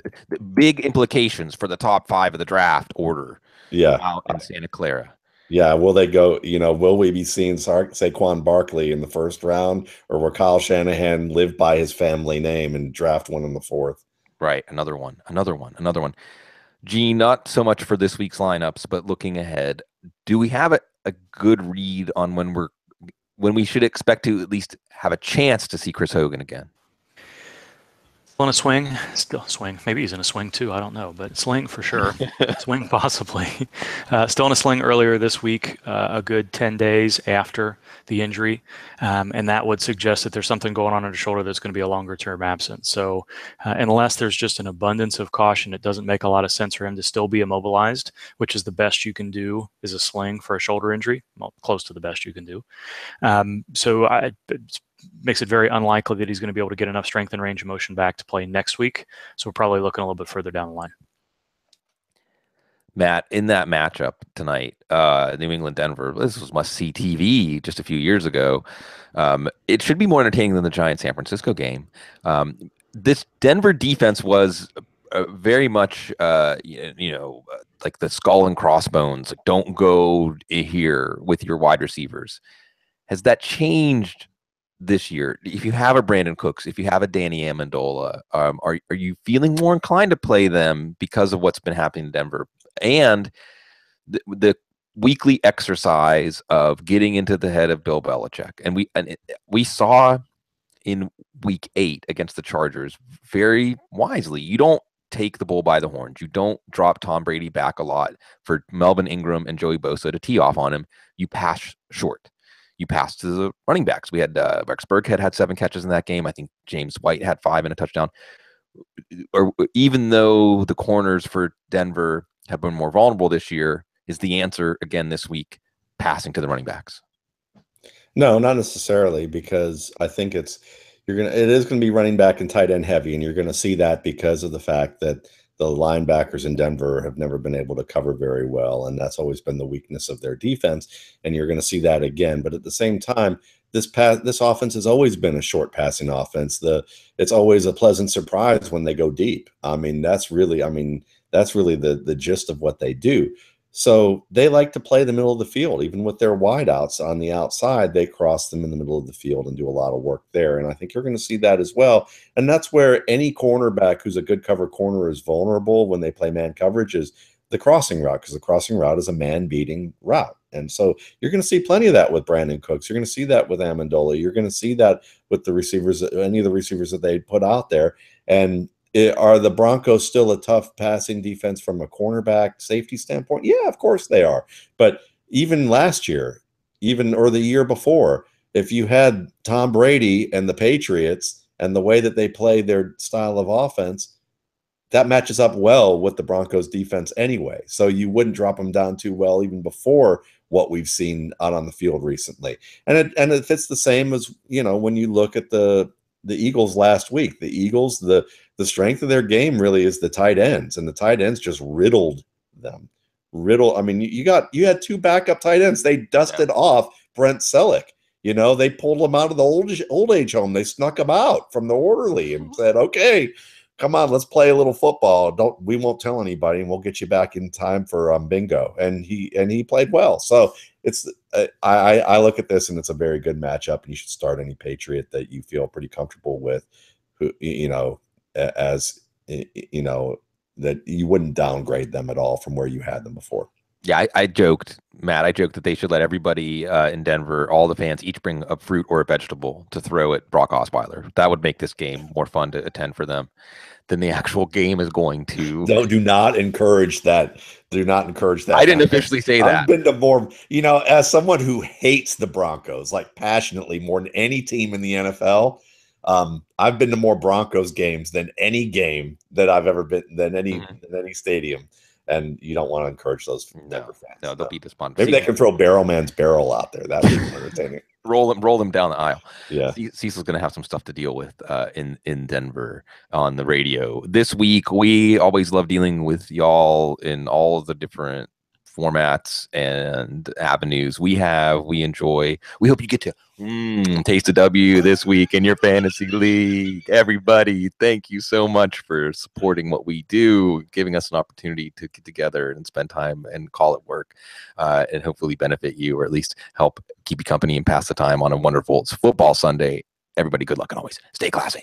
big implications for the top 5 of the draft order. Yeah, out in Santa Clara. Yeah, will they go? Will we be seeing Saquon Barkley in the first round, or will Kyle Shanahan live by his family name and draft one in the 4th? Right, another one. Gene, not so much for this week's lineups, but looking ahead, do we have a good read on when we should expect to at least have a chance to see Chris Hogan again? On a swing, still swing. Maybe he's in a swing too. I don't know, but sling for sure. Swing possibly. Still in a sling earlier this week, a good 10 days after the injury, and that would suggest that there's something going on his shoulder that's going to be a longer-term absence. So, unless there's just an abundance of caution, it doesn't make a lot of sense for him to still be immobilized, which is the best you can do is a sling for a shoulder injury, well, close to the best you can do. Makes it very unlikely that he's going to be able to get enough strength and range of motion back to play next week. So we're probably looking a little bit further down the line. Matt, in that matchup tonight, New England, Denver, this was must-see TV just a few years ago. It should be more entertaining than the Giants-San Francisco game. This Denver defense was very much, like the skull and crossbones. Like, don't go here with your wide receivers. Has that changed this year? If you have a Brandon Cooks, if you have a Danny Amendola, are you feeling more inclined to play them because of what's been happening in Denver and the weekly exercise of getting into the head of Bill Belichick? And we saw in week 8 against the Chargers very wisely, you don't take the bull by the horns. You don't drop Tom Brady back a lot for Melvin Ingram and Joey Bosa to tee off on him. You pass short. You pass to the running backs. We had Rex Burkhead had 7 catches in that game. I think James White had 5 and a touchdown. Or even though the corners for Denver have been more vulnerable this year, is the answer again this week passing to the running backs? No, not necessarily, because I think it is going to be running back and tight end heavy, and you're going to see that because of the fact that the linebackers in Denver have never been able to cover very well, and that's always been the weakness of their defense, and you're going to see that again. But at the same time, this offense has always been a short passing offense. It's always a pleasant surprise when they go deep. That's really the gist of what they do. So they like to play the middle of the field, even with their wideouts on the outside. They cross them in the middle of the field and do a lot of work there. And I think you're going to see that as well. And that's where any cornerback who's a good cover corner is vulnerable when they play man coverage, is the crossing route, because the crossing route is a man-beating route. And so you're going to see plenty of that with Brandon Cooks. You're going to see that with Amendola. You're going to see that with the receivers, any of the receivers that they put out there. And are the Broncos still a tough passing defense from a cornerback safety standpoint? Yeah, of course they are. But even last year, or the year before, if you had Tom Brady and the Patriots and the way that they play their style of offense, that matches up well with the Broncos defense anyway. So you wouldn't drop them down too well even before what we've seen out on the field recently. And it fits the same as, when you look at the Eagles last week. The Eagles, the strength of their game really is the tight ends, and the tight ends just riddled them. You had 2 backup tight ends. They dusted off Brent Selleck. They pulled him out of the old age home. They snuck him out from the orderly and said, "Okay, come on, let's play a little football. We won't tell anybody, and we'll get you back in time for bingo." And he played well. So it's I look at this, and it's a very good matchup, and you should start any Patriot that you feel pretty comfortable with, who that you wouldn't downgrade them at all from where you had them before. Yeah, I joked, Matt. I joked that they should let everybody in Denver, all the fans, each bring a fruit or a vegetable to throw at Brock Osweiler. That would make this game more fun to attend for them than the actual game is going to. Do not encourage that. Do not encourage that. I didn't officially say that. I've been to more, as someone who hates the Broncos, like passionately more than any team in the NFL, I've been to more Broncos games than any game that I've ever been than any stadium, and you don't want to encourage those Denver fans. No, they'll be disappointed. Maybe they can throw Barrel Man's barrel out there. That would be entertaining. roll them down the aisle. Yeah. Cecil's going to have some stuff to deal with in Denver on the radio this week. We always love dealing with y'all in all of the different formats and avenues we enjoy. We hope you get to taste a W this week in your fantasy league. Everybody, thank you so much for supporting what we do, giving us an opportunity to get together and spend time and call it work, and hopefully benefit you, or at least help keep you company and pass the time on a wonderful football Sunday. Everybody, good luck, and always stay classy.